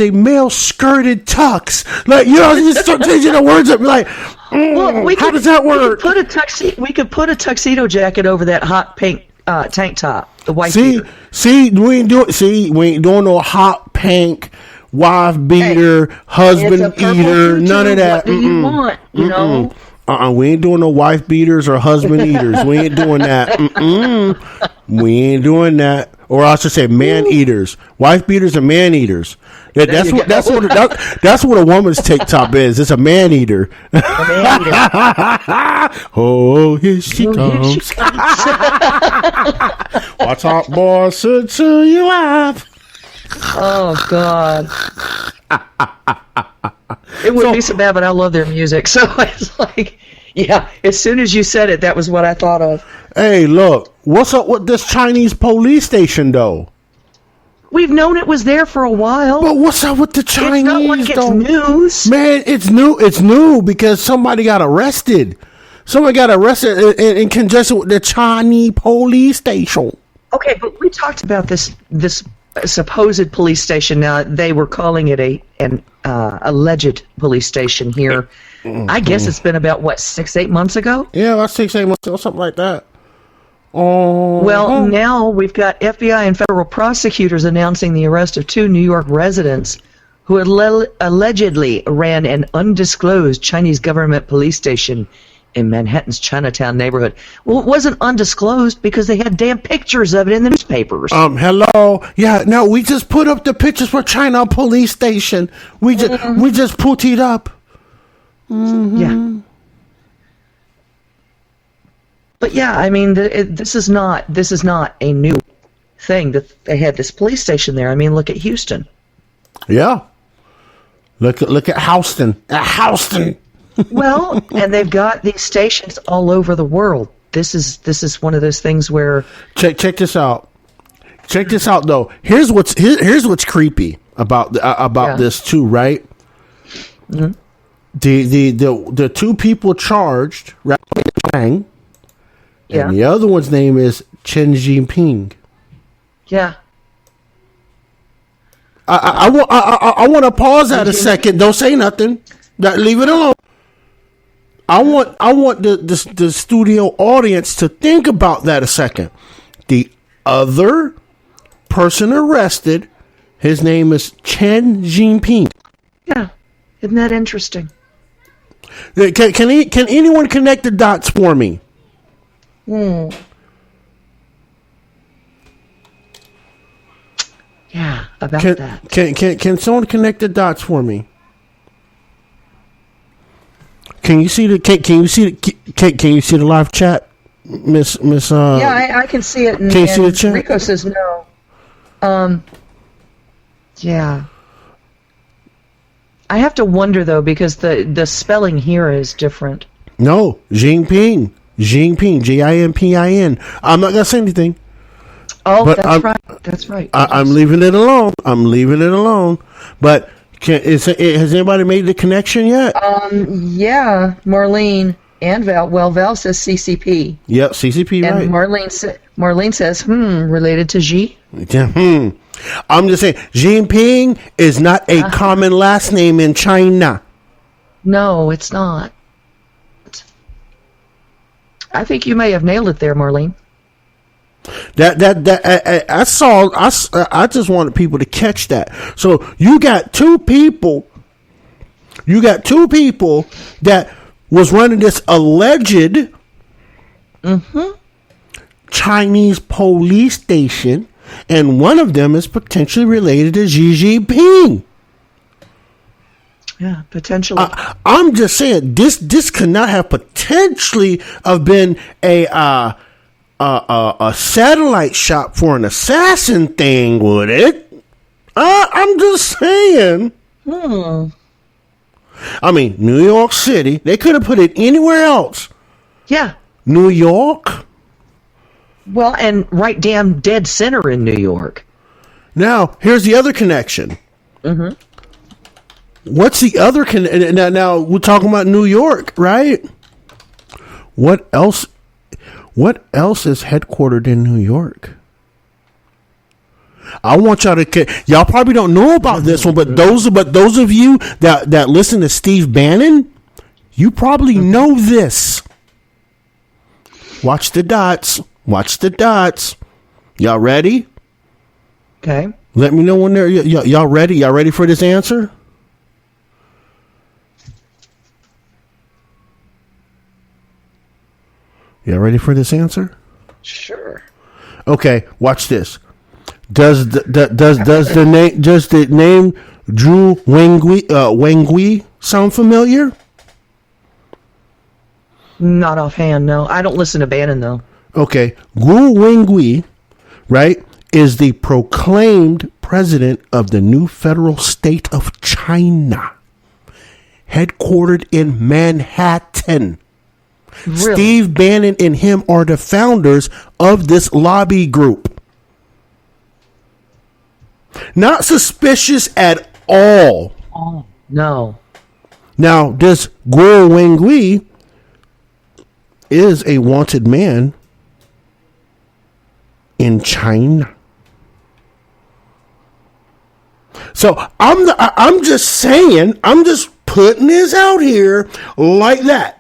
a male skirted tux. Like, you know, you start changing the words up. Like, how does that work? We could put a tuxedo jacket over that hot pink tank top. The white. See, we ain't doing no hot pink wife beater, husband eater, none of that. What do you want? You know. We ain't doing no wife beaters or husband eaters. We ain't doing that. We ain't doing that. Or I should say man eaters. Wife beaters and man eaters. That's what a woman's tank top is. It's a man eater. Oh, here she comes. Watch out, boy, sit to your life. Oh, God. It wouldn't be so bad, but I love their music. So it's like, yeah, as soon as you said it, that was what I thought of. Hey, look, what's up with this Chinese police station, though? We've known it was there for a while. But what's up with the Chinese, it's not like it's news. Man, it's new. It's new because somebody got arrested. Someone got arrested in conjunction with the Chinese police station. Okay, but we talked about this supposed police station. Now, they were calling it an alleged police station here. I guess it's been about, 6-8 months ago? Yeah, about 6-8 months ago, something like that. Well, now we've got FBI and federal prosecutors announcing the arrest of 2 New York residents who allegedly ran an undisclosed Chinese government police station in Manhattan's Chinatown neighborhood. Well, it wasn't undisclosed because they had damn pictures of it in the newspapers. Hello. Yeah, no, we just put up the pictures for China police station. We just put it up. Yeah. But yeah, I mean, this is not a new thing that they had this police station there. I mean, look at Houston. Yeah. Look at Houston. Houston. Well, and they've got these stations all over the world. This is one of those things where check this out. Check this out though. Here's what's creepy. about this too, right? Mm-hmm. The two people charged, right? Wang, Yeah. and the other one's name is Chen Jinping. Yeah. I want to pause that a second. Don't say nothing. Leave it alone. I want the studio audience to think about that a second. The other person arrested, his name is Chen Jinping. Yeah. Isn't that interesting? Can anyone connect the dots for me? Yeah, about that. Can someone connect the dots for me? Can you see the live chat, Miss? Yeah, I can see it. Can you see the chat? Rico says no. Yeah. I have to wonder though because the spelling here is different. No, Jinping, Jimpin. I'm not gonna say anything. Oh, but that's right. That's right. I'm leaving it alone. But has anybody made the connection yet? Yeah, Marlene and Val. Well, Val says CCP. Yep, CCP. And right. Marlene says, related to Xi. Yeah, I'm just saying, Jinping is not a common last name in China. No, it's not. I think you may have nailed it there, Marlene. I just wanted people to catch that. So you got two people that was running this alleged Chinese police station, and one of them is potentially related to Xi Jinping. Yeah, potentially. I'm just saying this could not have potentially have been a satellite shop for an assassin thing, would it? I'm just saying. I mean, New York City. They could have put it anywhere else. Yeah. New York. Well, and right damn dead center in New York. Now, here's the other connection. Mm-hmm. What's the other connection? Now, we're talking about New York, right? What else is headquartered in New York? I want y'all y'all probably don't know about this one, but those of you that listen to Steve Bannon, you probably know this. Watch the dots. Y'all ready? Okay. Let me know when they're y'all ready. Y'all ready for this answer? Y'all ready for this answer? Sure. Okay, watch this. Does the name Zhu Wengui sound familiar? Not offhand, no. I don't listen to Bannon though. Okay, Gu Wengui, right, is the proclaimed president of the new federal state of China, headquartered in Manhattan. Really? Steve Bannon and him are the founders of this lobby group. Not suspicious at all. Oh, no. Now, this Guo Wengui is a wanted man in China. So I'm just saying, I'm just putting this out here like that.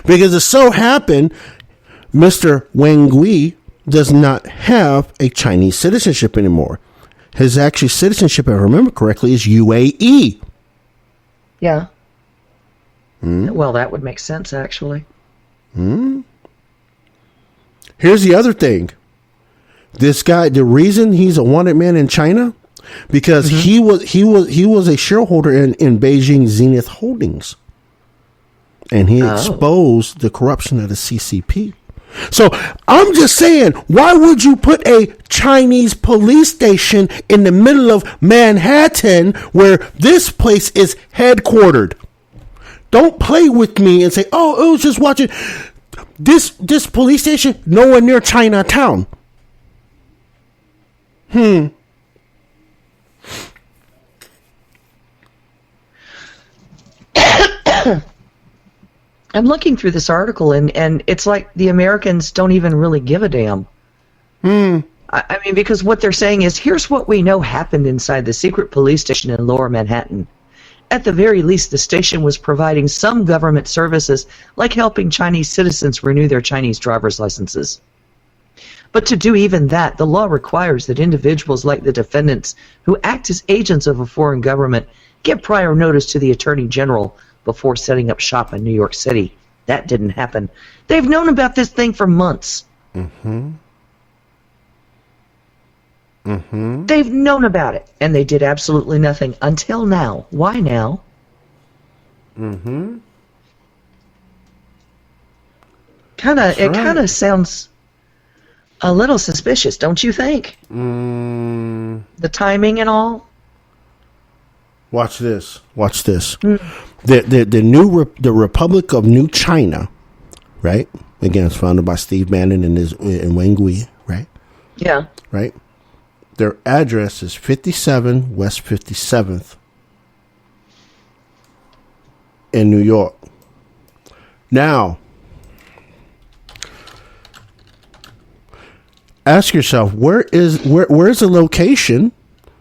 Because it so happened, Mr. Wengui does not have a Chinese citizenship anymore. His actual citizenship, if I remember correctly, is UAE. Yeah. Well, that would make sense, actually. Here's the other thing. This guy, the reason he's a wanted man in China, because he was a shareholder in Beijing Zenith Holdings. And he exposed the corruption of the CCP. So I'm just saying, why would you put a Chinese police station in the middle of Manhattan where this place is headquartered? Don't play with me and say, oh, it was just watching this police station nowhere near Chinatown. I'm looking through this article, and it's like the Americans don't even really give a damn. I mean, because what they're saying is, here's what we know happened inside the secret police station in Lower Manhattan. At the very least, the station was providing some government services, like helping Chinese citizens renew their Chinese driver's licenses. But to do even that, the law requires that individuals like the defendants, who act as agents of a foreign government, give prior notice to the Attorney General before setting up shop in New York City. That didn't happen. They've known about this thing for months. They've known about it, and they did absolutely nothing until now. Why now? It kind of sounds a little suspicious, don't you think? The timing and all. Watch this. The Republic of New China, right? Again, it's founded by Steve Bannon and Wang Gui, right? Yeah. Right. Their address is 57 West 57th in New York. Now, ask yourself, where's the location?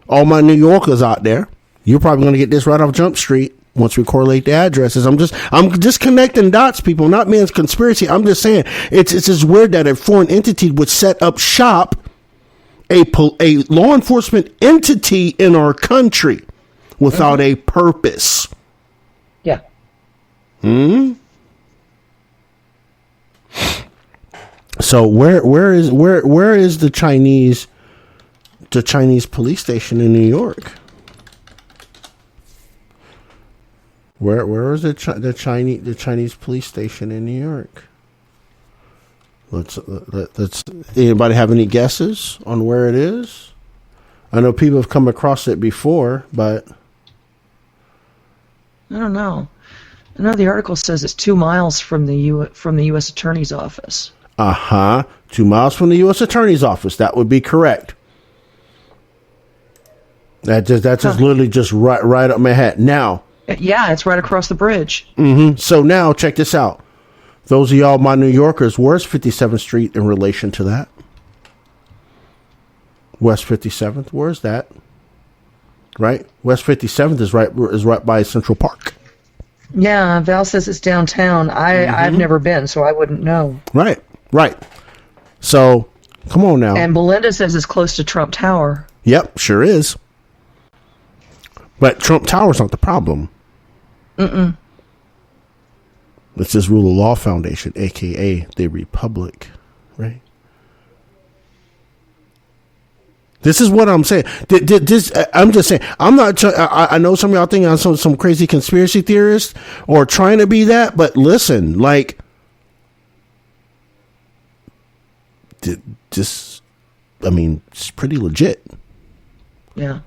All my New Yorkers out there, you're probably going to get this right off Jump Street once we correlate the addresses. I'm just connecting dots, people. Not man's conspiracy. I'm just saying it's just weird that a foreign entity would set up shop, a law enforcement entity in our country without a purpose. Yeah. So where is the Chinese police station in New York? Where is the Chinese police station in New York? Let's anybody have any guesses on where it is? I know people have come across it before, but I don't know. I know the article says it's 2 miles from the U.S. Attorney's office. 2 miles from the U.S. Attorney's office. That would be correct. That's just literally just right up Manhattan. Now. Yeah, it's right across the bridge. So now check this out. Those of y'all, my New Yorkers, where's 57th Street in relation to that? West 57th, where's that? Right? West 57th is right by Central Park. Yeah, Val says it's downtown. I've never been, so I wouldn't know. Right. So, come on now. And Belinda says it's close to Trump Tower. Yep, sure is. But Trump Tower's not the problem. It's this Rule of Law Foundation, a.k.a. the Republic, right? This is what I'm saying. I'm just saying. I'm not. I know some of y'all think I'm some crazy conspiracy theorist or trying to be that, but listen, like, it's pretty legit. Yeah.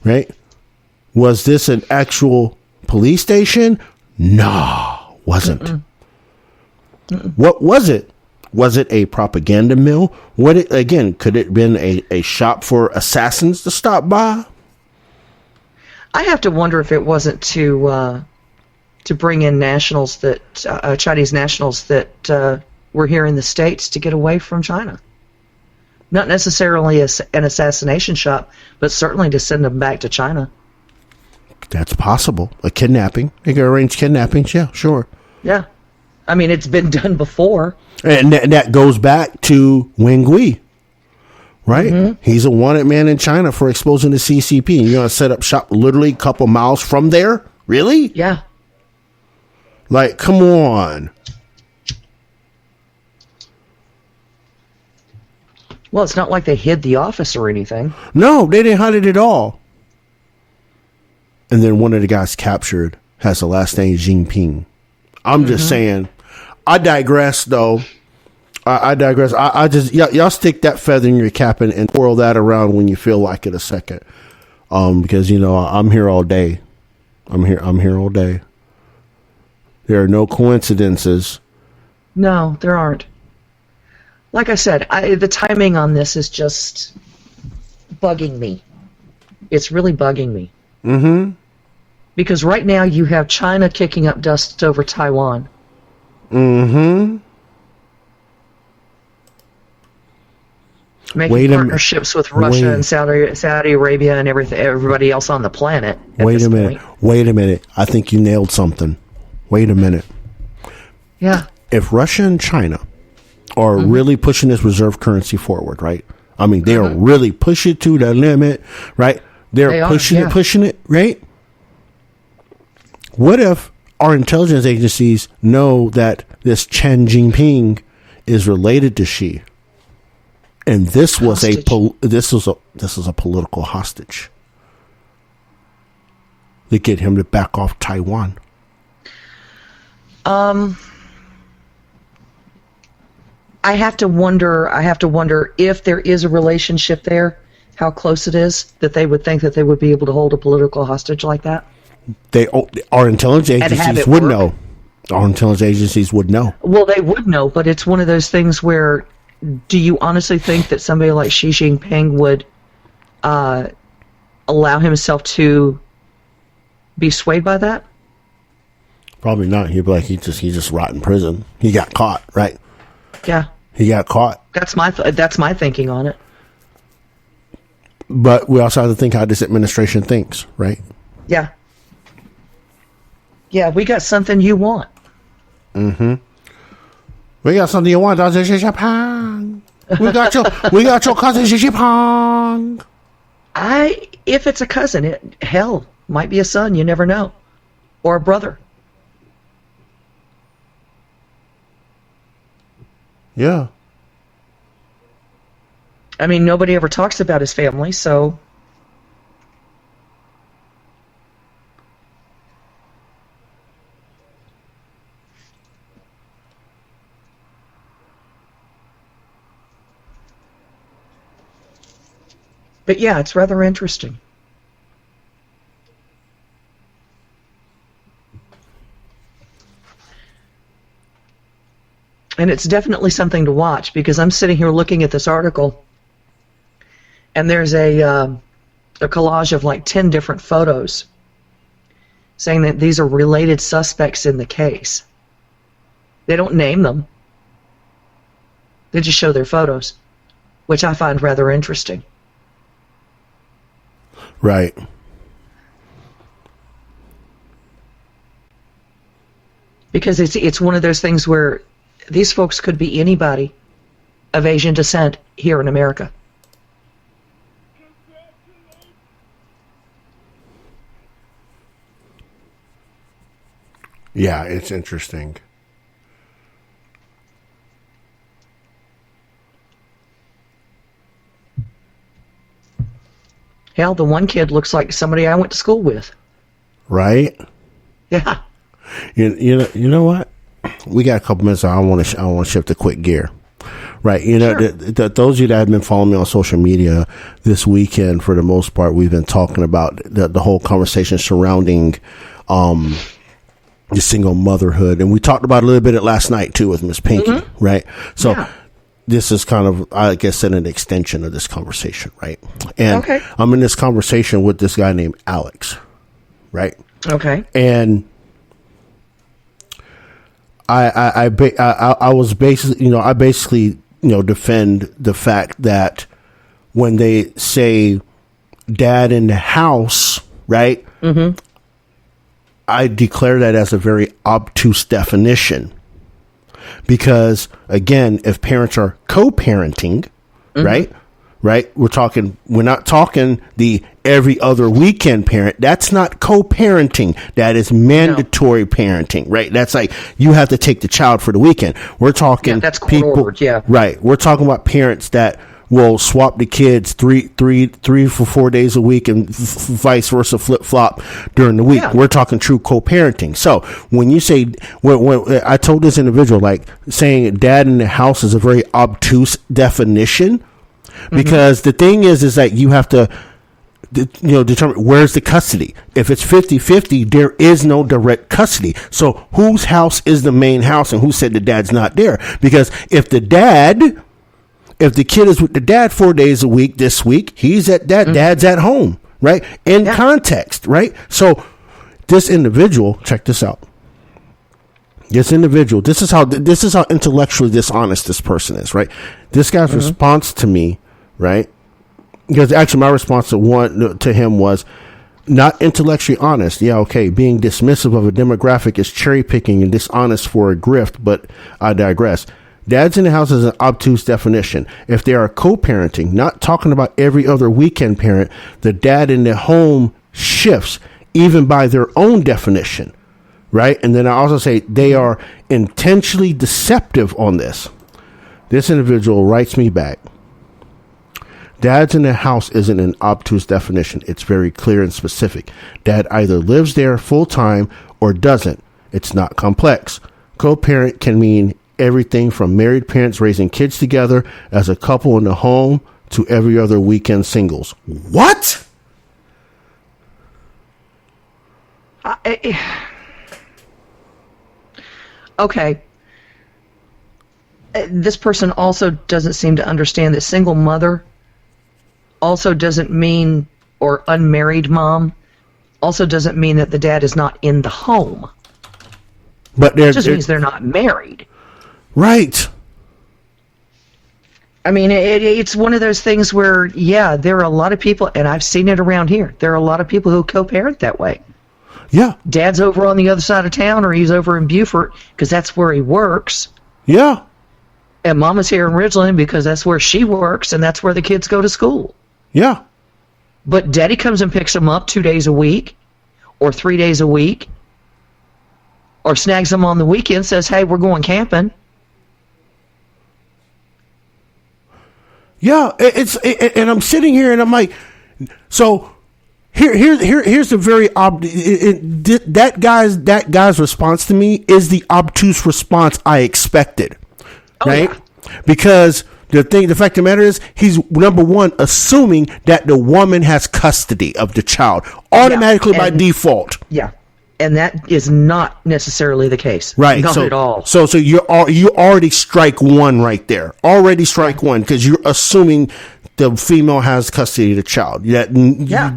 Right? Was this an actual police station? No, wasn't. What was it? Was it a propaganda mill? Could it have been a shop for assassins to stop by? I have to wonder if it wasn't to bring in nationals that Chinese nationals that were here in the States to get away from China. Not necessarily an assassination shop, but certainly to send them back to China. That's possible. A kidnapping. They can arrange kidnappings. Yeah, sure. Yeah. I mean, it's been done before. And that goes back to Wang Gui, right? He's a wanted man in China for exposing the CCP. And you're going to set up shop literally a couple miles from there? Really? Yeah. Like, come on. Well, it's not like they hid the office or anything. No, they didn't hide it at all. And then one of the guys captured has the last name Jinping. I'm just saying. I digress, though. I digress. I just y'all stick that feather in your cap and twirl that around when you feel like it a second. Because I'm here all day. I'm here all day. There are no coincidences. No, there aren't. Like I said, the timing on this is just bugging me. It's really bugging me. Because right now you have China kicking up dust over Taiwan. Mm-hmm. Making partnerships with Russia and Saudi Arabia and everybody else on the planet. Wait a minute. I think you nailed something. Wait a minute. Yeah. If Russia and China are really pushing this reserve currency forward, right? I mean, they are really pushing it to the limit, right? They're pushing it, right? What if our intelligence agencies know that this Chen Jinping is related to Xi? And this was a political hostage to get him to back off Taiwan. I have to wonder if there is a relationship there, how close it is that they would think that they would be able to hold a political hostage like that. Our intelligence agencies would know. Our intelligence agencies would know. Well, they would know, but it's one of those things where, do you honestly think that somebody like Xi Jinping would allow himself to be swayed by that? Probably not. He'd be like, he just rot in prison. He got caught, right? Yeah. He got caught. That's my thinking on it. But we also have to think how this administration thinks, right? Yeah. Yeah, we got something you want. Mm-hmm. We got something you want. We got your cousin Xi Jinping. If it's a cousin, hell, might be a son. You never know, or a brother. Yeah. I mean, nobody ever talks about his family, so. But yeah, it's rather interesting. And it's definitely something to watch, because I'm sitting here looking at this article, and there's a collage of like 10 different photos saying that these are related suspects in the case. They don't name them. They just show their photos, which I find rather interesting. Right. Because it's one of those things where these folks could be anybody of Asian descent here in America. Yeah, it's interesting. Hell, the one kid looks like somebody I went to school with. Right? Yeah. You know what? We got a couple minutes. I want to shift to quick gear. Right. You know, those of you that have been following me on social media this weekend, for the most part, we've been talking about the whole conversation surrounding the single motherhood. And we talked about a little bit of last night, too, with Miss Pinky. Mm-hmm. Right. So this is kind of, I guess, an extension of this conversation. Right. And I'm in this conversation with this guy named Alex. Right. Okay. And I was basically, I basically, defend the fact that when they say dad in the house, right? Mm-hmm. I declare that as a very obtuse definition, because again, if parents are co-parenting, right? We're not talking the every other weekend parent. That's not co-parenting. That is mandatory parenting, right? That's like you have to take the child for the weekend. We're talking that's people, right? We're talking about parents that will swap the kids 3 for 4 days a week and vice versa, flip flop during the week. Yeah. We're talking true co-parenting. So when you say, when I told this individual, like saying dad in the house is a very obtuse definition. Because the thing is that you have to, determine where's the custody. If it's 50-50, there is no direct custody. So whose house is the main house, and who said the dad's not there? Because if the kid is with the dad 4 days a week this week, he's at dad's at home, right? In context, right? So this individual, check this out. This individual, this is how intellectually dishonest this person is, right? This guy's response to me, right? Because actually my response to him was not intellectually honest. Yeah, okay. Being dismissive of a demographic is cherry picking and dishonest for a grift, but I digress. Dads in the house is an obtuse definition. If they are co-parenting, not talking about every other weekend parent, the dad in the home shifts even by their own definition, right? And then I also say they are intentionally deceptive on this. This individual writes me back. Dads in the house isn't an obtuse definition. It's very clear and specific. Dad either lives there full time or doesn't. It's not complex. Co-parent can mean everything from married parents raising kids together as a couple in the home to every other weekend singles. What? Okay. This person also doesn't seem to understand that single mother also doesn't mean, or unmarried mom also doesn't mean that the dad is not in the home. But it just means they're not married. Right. I mean, it's one of those things where, yeah, there are a lot of people, and I've seen it around here, there are a lot of people who co-parent that way. Yeah. Dad's over on the other side of town, or he's over in Beaufort, because that's where he works. Yeah. And Mama's here in Ridgeland because that's where she works, and that's where the kids go to school. Yeah. But Daddy comes and picks them up 2 days a week, or 3 days a week, or snags them on the weekend, says, hey, we're going camping. Yeah, and I'm sitting here and I'm like, so here's the very that guy's response to me is the obtuse response I expected, right? Yeah. Because the fact of the matter is, he's number one assuming that the woman has custody of the child automatically by default. Yeah. And that is not necessarily the case. Right. Not at all. So you already strike one right there. Already strike one because you're assuming the female has custody of the child. You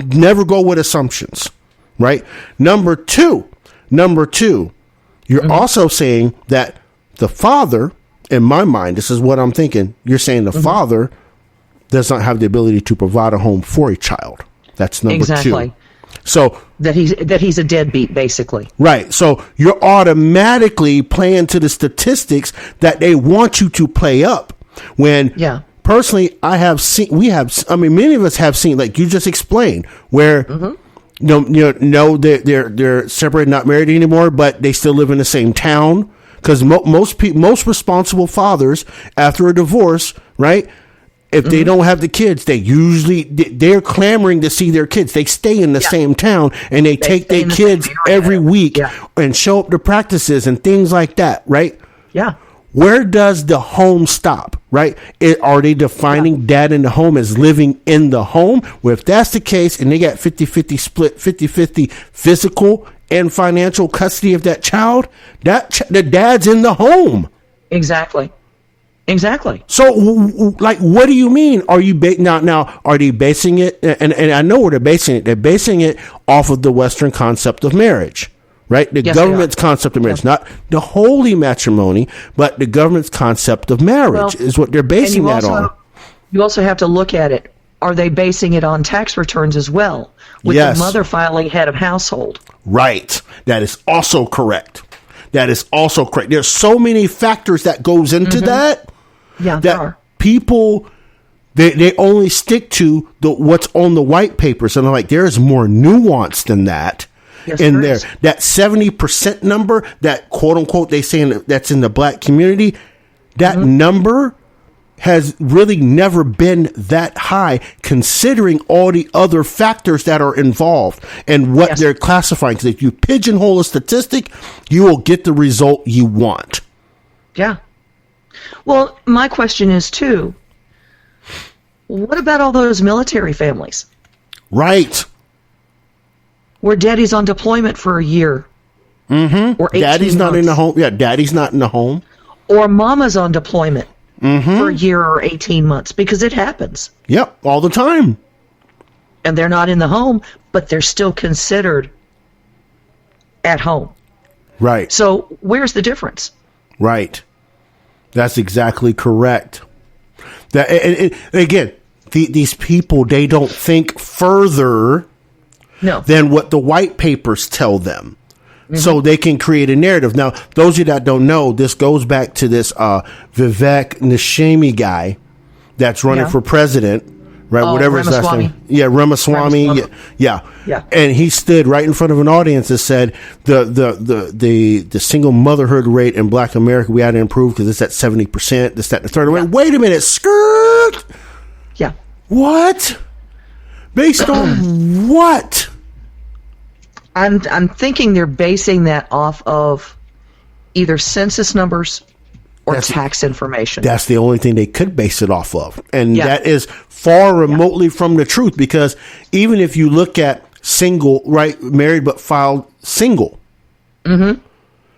never go with assumptions. Right. Number two, you're also saying that the father, in my mind, this is what I'm thinking. You're saying the father does not have the ability to provide a home for a child. That's number two. So that he's a deadbeat, basically. Right. So you're automatically playing to the statistics that they want you to play up. When personally, many of us have seen, like you just explained, where they're separated, not married anymore, but they still live in the same town. Because most responsible fathers after a divorce, right? If they don't have the kids, they're clamoring to see their kids. They stay in the same town and they take their kids every week and show up to practices and things like that, right? Yeah. Where does the home stop, right? Are they defining dad in the home as living in the home? Well, if that's the case and they got 50-50 split, 50-50 physical and financial custody of that child, the dad's in the home. Exactly. So, like, what do you mean? Are you now? Are they basing it? And I know where they're basing it. They're basing it off of the Western concept of marriage, right? The government's concept of marriage, not the holy matrimony, but the government's concept of marriage is what they're basing that on. You also have to look at it. Are they basing it on tax returns as well, with the mother filing head of household? Right. That is also correct. There's so many factors that goes into that. Yeah, that people they only stick to what's on the white papers, and I'm like, there's more nuance than that in there. That 70% number, that quote unquote they say that's in the black community, that number has really never been that high, considering all the other factors that are involved and what they're classifying. Because if you pigeonhole a statistic, you will get the result you want. Yeah. Well, my question is, too, what about all those military families? Right. Where daddy's on deployment for a year. Or 18 Daddy's not months. in the home. Yeah, daddy's not in the home. Or mama's on deployment for a year or 18 months, because it happens. Yep, all the time. And they're not in the home, but they're still considered at home. Right. So where's the difference? Right. That's exactly correct. That and again, these people, they don't think further than what the white papers tell them. So they can create a narrative. Now, those of you that don't know, this goes back to this Vivek Nishami guy that's running for president, right? Whatever his last name. Yeah, Ramaswamy. Yeah. And he stood right in front of an audience and said the single motherhood rate in Black America, we had to improve because it's at 70%, this, that, and the third. Wait a minute, skirt. Yeah. What? Based on what? I'm thinking they're basing that off of either census numbers or tax information. That's the only thing they could base it off of. And that is far remotely from the truth, because even if you look at single, right, married but filed single. Married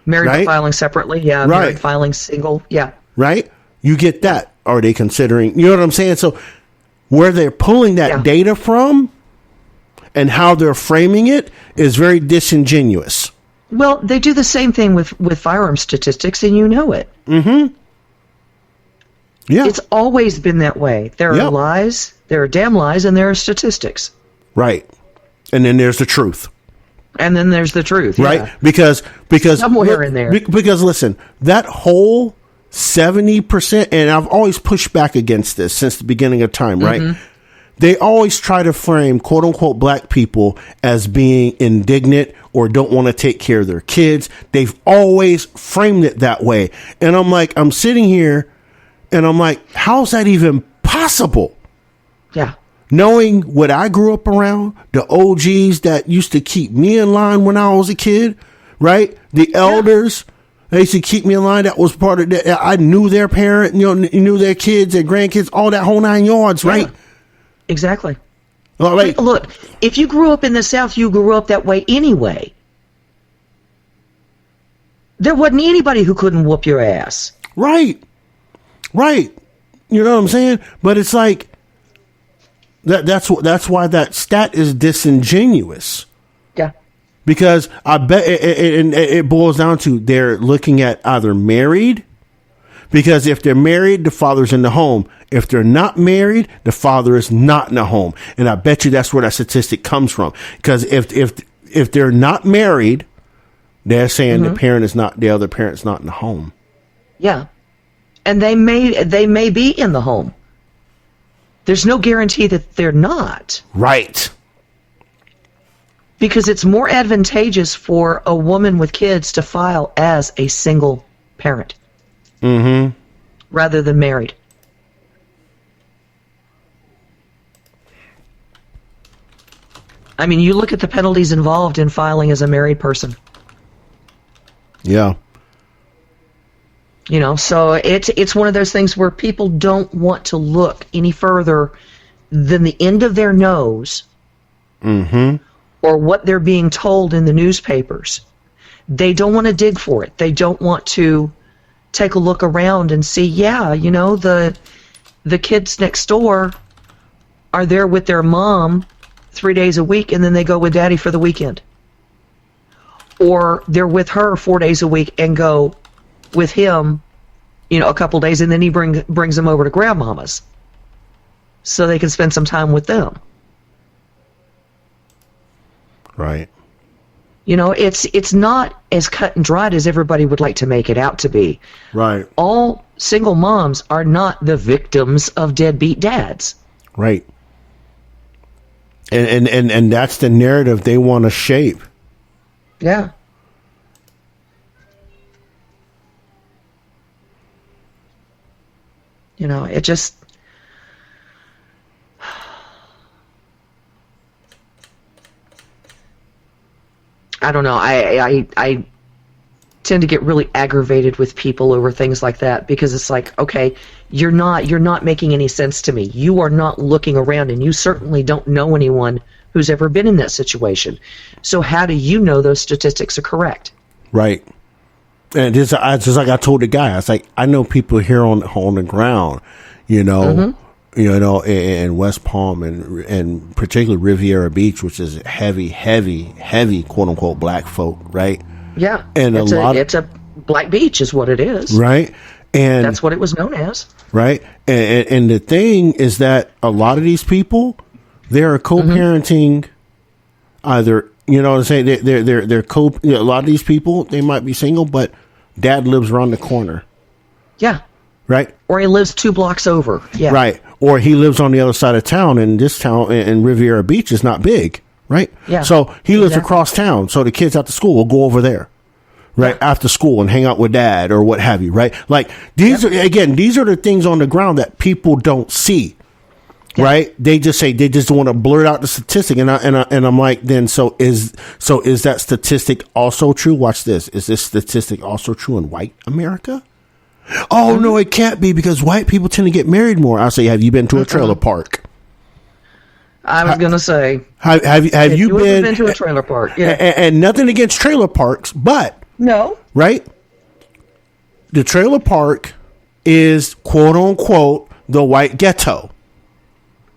but filing separately, married filing single, right? You get that. Are they considering, you know what I'm saying? So where they're pulling that data from and how they're framing it is very disingenuous. Well, they do the same thing with firearm statistics, and you know it. Yeah. It's always been that way. There are lies, there are damn lies, and there are statistics. Right. And then there's the truth. And then there's the truth. Right? Because somewhere in there. Because listen, that whole 70%, and I've always pushed back against this since the beginning of time, right? They always try to frame quote unquote black people as being indignant or don't want to take care of their kids. They've always framed it that way. And I'm sitting here and I'm like, how's that even possible? Yeah. Knowing what I grew up around, the OGs that used to keep me in line when I was a kid, right? The elders, they used to keep me in line. That was part of that. I knew their parent, knew their kids, their grandkids, all that whole 9 yards, right? Exactly. All right. Look, if you grew up in the South, you grew up that way anyway. There wasn't anybody who couldn't whoop your ass. Right. You know what I'm saying? But it's like that's why that stat is disingenuous. Yeah. Because I bet it boils down to they're looking at either married. Because if they're married, the father's in the home. If they're not married, the father is not in the home. And I bet you that's where that statistic comes from. Because if they're not married, they're saying the other parent's not in the home. Yeah. And they may be in the home. There's no guarantee that they're not. Right. Because it's more advantageous for a woman with kids to file as a single parent. Rather than married. I mean, you look at the penalties involved in filing as a married person. Yeah. So it's one of those things where people don't want to look any further than the end of their nose or what they're being told in the newspapers. They don't want to dig for it. They don't want to take a look around and see, the kids next door are there with their mom 3 days a week, and then they go with daddy for the weekend. Or they're with her 4 days a week and go with him, a couple days, and then he brings them over to grandmama's so they can spend some time with them. Right. It's not as cut and dried as everybody would like to make it out to be. Right. All single moms are not the victims of deadbeat dads. Right. And that's the narrative they want to shape. Yeah. It just... I don't know. I tend to get really aggravated with people over things like that because it's like, okay, you're not making any sense to me. You are not looking around, and you certainly don't know anyone who's ever been in that situation. So how do you know those statistics are correct? Right. And just like I told the guy, I was like, I know people here on the ground, you know, in West Palm and particularly Riviera Beach, which is heavy, quote unquote, black folk, right? Yeah. And it's a black beach is what it is. Right. And that's what it was known as. Right. And the thing is that a lot of these people, they're co-parenting either, you know what I'm saying? They're a lot of these people, they might be single, but dad lives around the corner. Yeah. Right. Or he lives 2 blocks over. Yeah. Right. Or he lives on the other side of town, and this town in Riviera Beach is not big. Right. Yeah. So he lives across town. So the kids after school will go over there. Right. Yeah. After school and hang out with dad or what have you. Right. Like these are the things on the ground that people don't see. Yeah. Right. They just want to blurt out the statistic. And I'm like, then so is that statistic also true? Watch this. Is this statistic also true in white America? Oh, no, it can't be because white people tend to get married more. I'll say, have you been to a trailer park? I was going to say. Have you been to a trailer park? Yeah. And nothing against trailer parks, but. No. Right? The trailer park is, quote unquote, the white ghetto.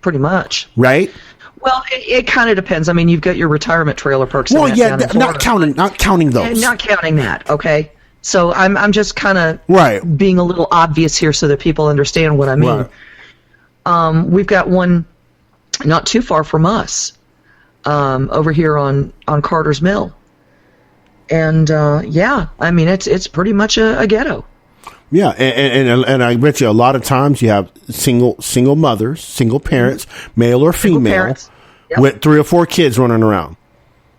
Pretty much. Right? Well, it kind of depends. I mean, you've got your retirement trailer parks. Well, yeah, not counting those. Not counting that, okay? So I'm just kind of being a little obvious here so that people understand what I mean. Right. We've got one not too far from us over here on Carter's Mill. And, I mean, it's pretty much a ghetto. Yeah, and I bet you a lot of times you have single mothers, single parents, male or female, with 3 or 4 kids running around.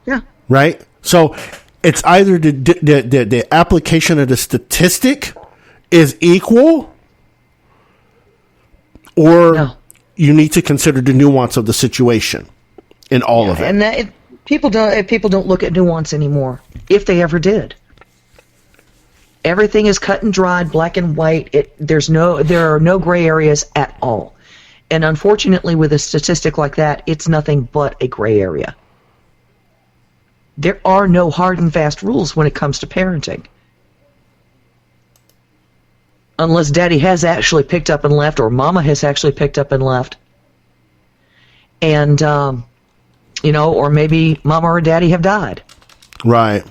Yeah. Right? So it's either the application of the statistic is equal, or you need to consider the nuance of the situation in all of it. And people don't look at nuance anymore, if they ever did. Everything is cut and dried, black and white. There are no gray areas at all. And unfortunately, with a statistic like that, it's nothing but a gray area. There are no hard and fast rules when it comes to parenting. Unless daddy has actually picked up and left, or mama has actually picked up and left. And, or maybe mama or daddy have died. Right.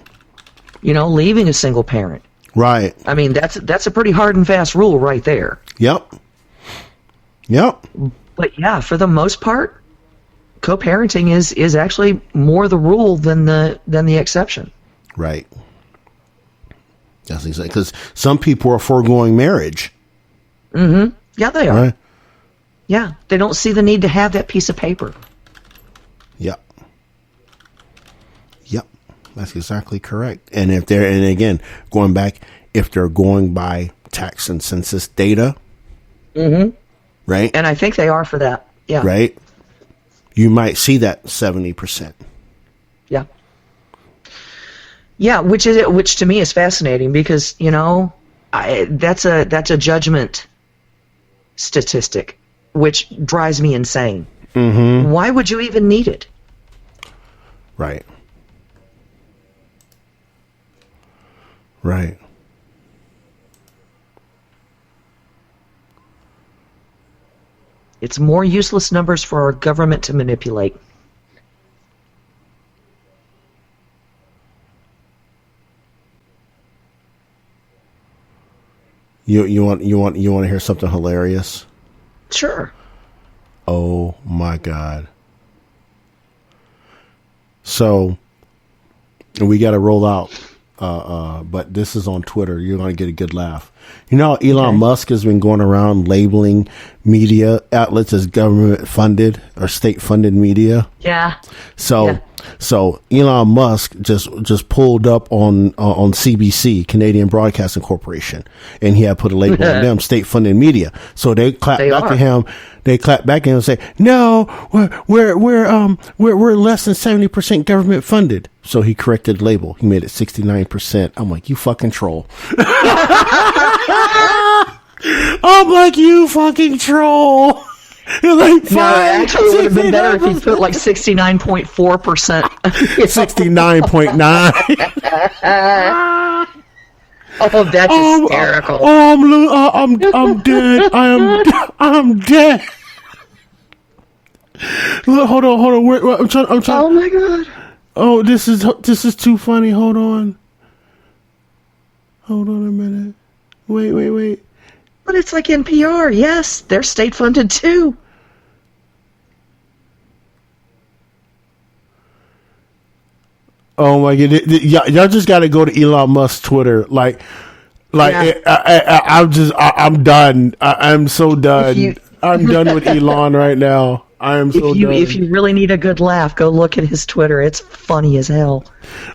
Leaving a single parent. Right. I mean, that's a pretty hard and fast rule right there. Yep. But yeah, for the most part, co-parenting is actually more the rule than the exception. Right. That's exactly, because some people are foregoing marriage. Mm-hmm. Yeah, they are. Right. Yeah, they don't see the need to have that piece of paper. Yep. That's exactly correct. And again, going back, if they're going by tax and census data, right? And I think they are for that. Yeah. Right. You might see that 70%. Yeah. Yeah, which to me is fascinating because that's a judgment statistic, which drives me insane. Mm-hmm. Why would you even need it? Right. Right. It's more useless numbers for our government to manipulate. You want to hear something hilarious? Sure. Oh my God. So we got to roll out. But this is on Twitter. You're going to get a good laugh. You know, Elon Musk has been going around labeling media outlets as government funded or state funded media. Yeah. So Elon Musk just pulled up on CBC, Canadian Broadcasting Corporation, and he had put a label on them, state funded media. So they clapped back at him. They clapped back at him and say, "No, we're less than 70% government funded." So he corrected the label. He made it 69%. I'm like, you fucking troll. I'm like, you fucking troll. You're like, fine. No, actually, it would have been better if he put like 69.4%. 69.9. Oh, that's hysterical. I'm dead. I'm dead. Hold on. Wait, I'm trying. Oh my God. Oh, this is too funny. Hold on a minute. Wait. But it's like NPR. Yes, they're state funded too. Oh my God! Y'all just got to go to Elon Musk's Twitter. I'm done. I'm so done. I'm done with Elon right now. I am so done. If you really need a good laugh, go look at his Twitter. It's funny as hell.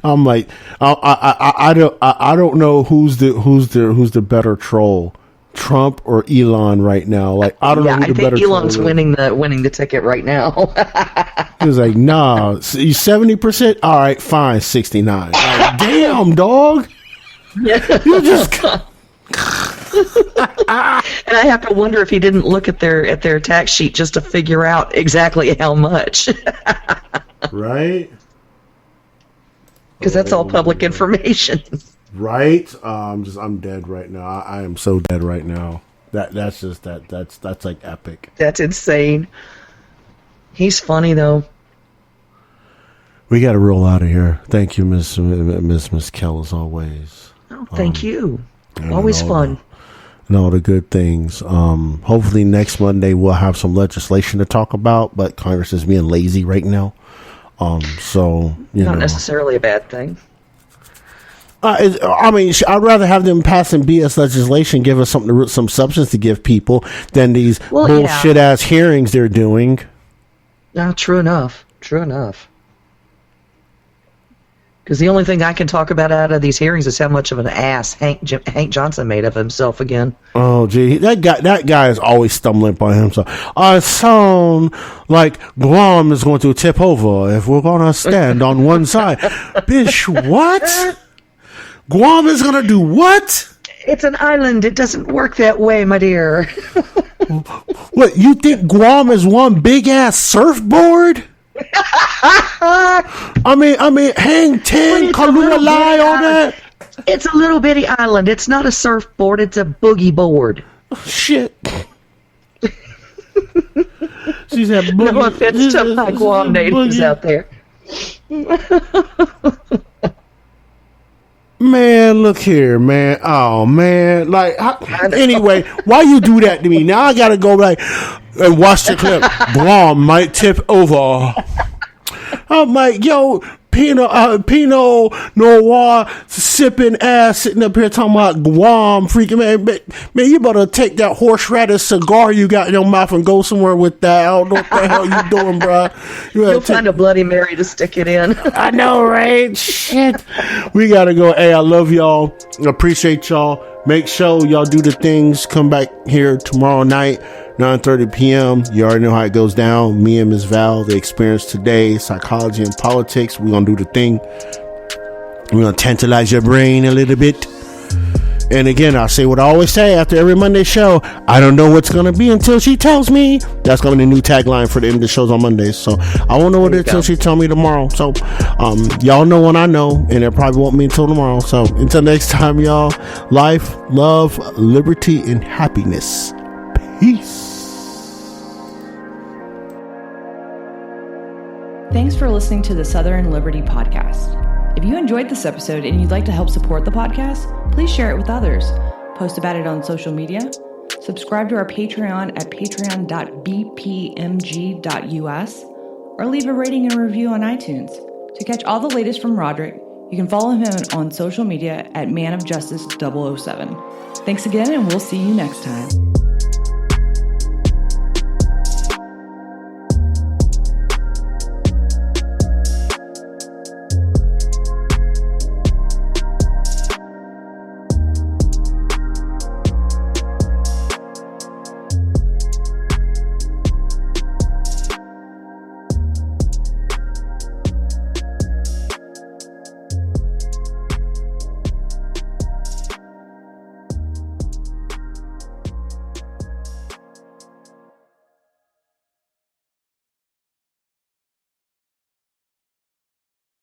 I'm like, I don't know who's the better troll, Trump or Elon right now. Like, I don't know who the better troll is. I think Elon's winning the ticket right now. He was like, nah, you 70%? All right, fine, 69. Like, damn, dog. Yeah. You just. And I have to wonder if he didn't look at their tax sheet just to figure out exactly how much. Right? Because that's all public information. Right? I'm dead right now. I am so dead right now. That's like epic. That's insane. He's funny though. We got to roll out of here. Thank you, Miss Kell, as always. Oh, thank you. Always fun. And all the good things. Hopefully next Monday we'll have some legislation to talk about, but Congress is being lazy right now. So not necessarily a bad thing. I mean, I'd rather have them passing BS legislation, give us some substance to give people, than these bullshit ass hearings they're doing. True enough. Because the only thing I can talk about out of these hearings is how much of an ass Hank Johnson made of himself again. Oh, gee, that guy is always stumbling by himself. I sound like Guam is going to tip over if we're going to stand on one side. Bitch, what? Guam is going to do what? It's an island. It doesn't work that way, my dear. What, you think Guam is one big ass surfboard? I mean, hang 10, Kalua-Lai, all that. It's a little bitty island. It's not a surfboard. It's a boogie board. Oh, shit. She said boogie. No offense to my Guam natives out there. Man, look here, man. Oh, man. Like, anyway, why you do that to me? Now I gotta go back and watch the clip. Guam might tip over. I'm like, yo, Pinot Noir sipping ass sitting up here talking about Guam freaking man, you better take that horseradish cigar you got in your mouth and go somewhere with that. I don't know what the hell you doing, bro. You'll find a Bloody Mary to stick it in. I know, right? Shit. We gotta go. Hey, I love y'all. Appreciate y'all. Make sure y'all do the things. Come back here tomorrow night, 9:30 p.m. You already know how it goes down. Me and Ms. Val, The Experience Today, Psychology and Politics. We're going to do the thing. We're going to tantalize your brain a little bit. And again, I'll say what I always say after every Monday show. I don't know what's going to be until she tells me. That's going to be the new tagline for the end of the shows on Mondays. So I won't know it until she tells me tomorrow. So y'all know when I know, and it probably won't be until tomorrow. So until next time, y'all, life, love, liberty, and happiness. Peace. Thanks for listening to the Southern Liberty Podcast. If you enjoyed this episode and you'd like to help support the podcast, please share it with others. Post about it on social media. Subscribe to our Patreon at patreon.bpmg.us or leave a rating and review on iTunes. To catch all the latest from Roderick, you can follow him on social media at manofjustice007. Thanks again, and we'll see you next time.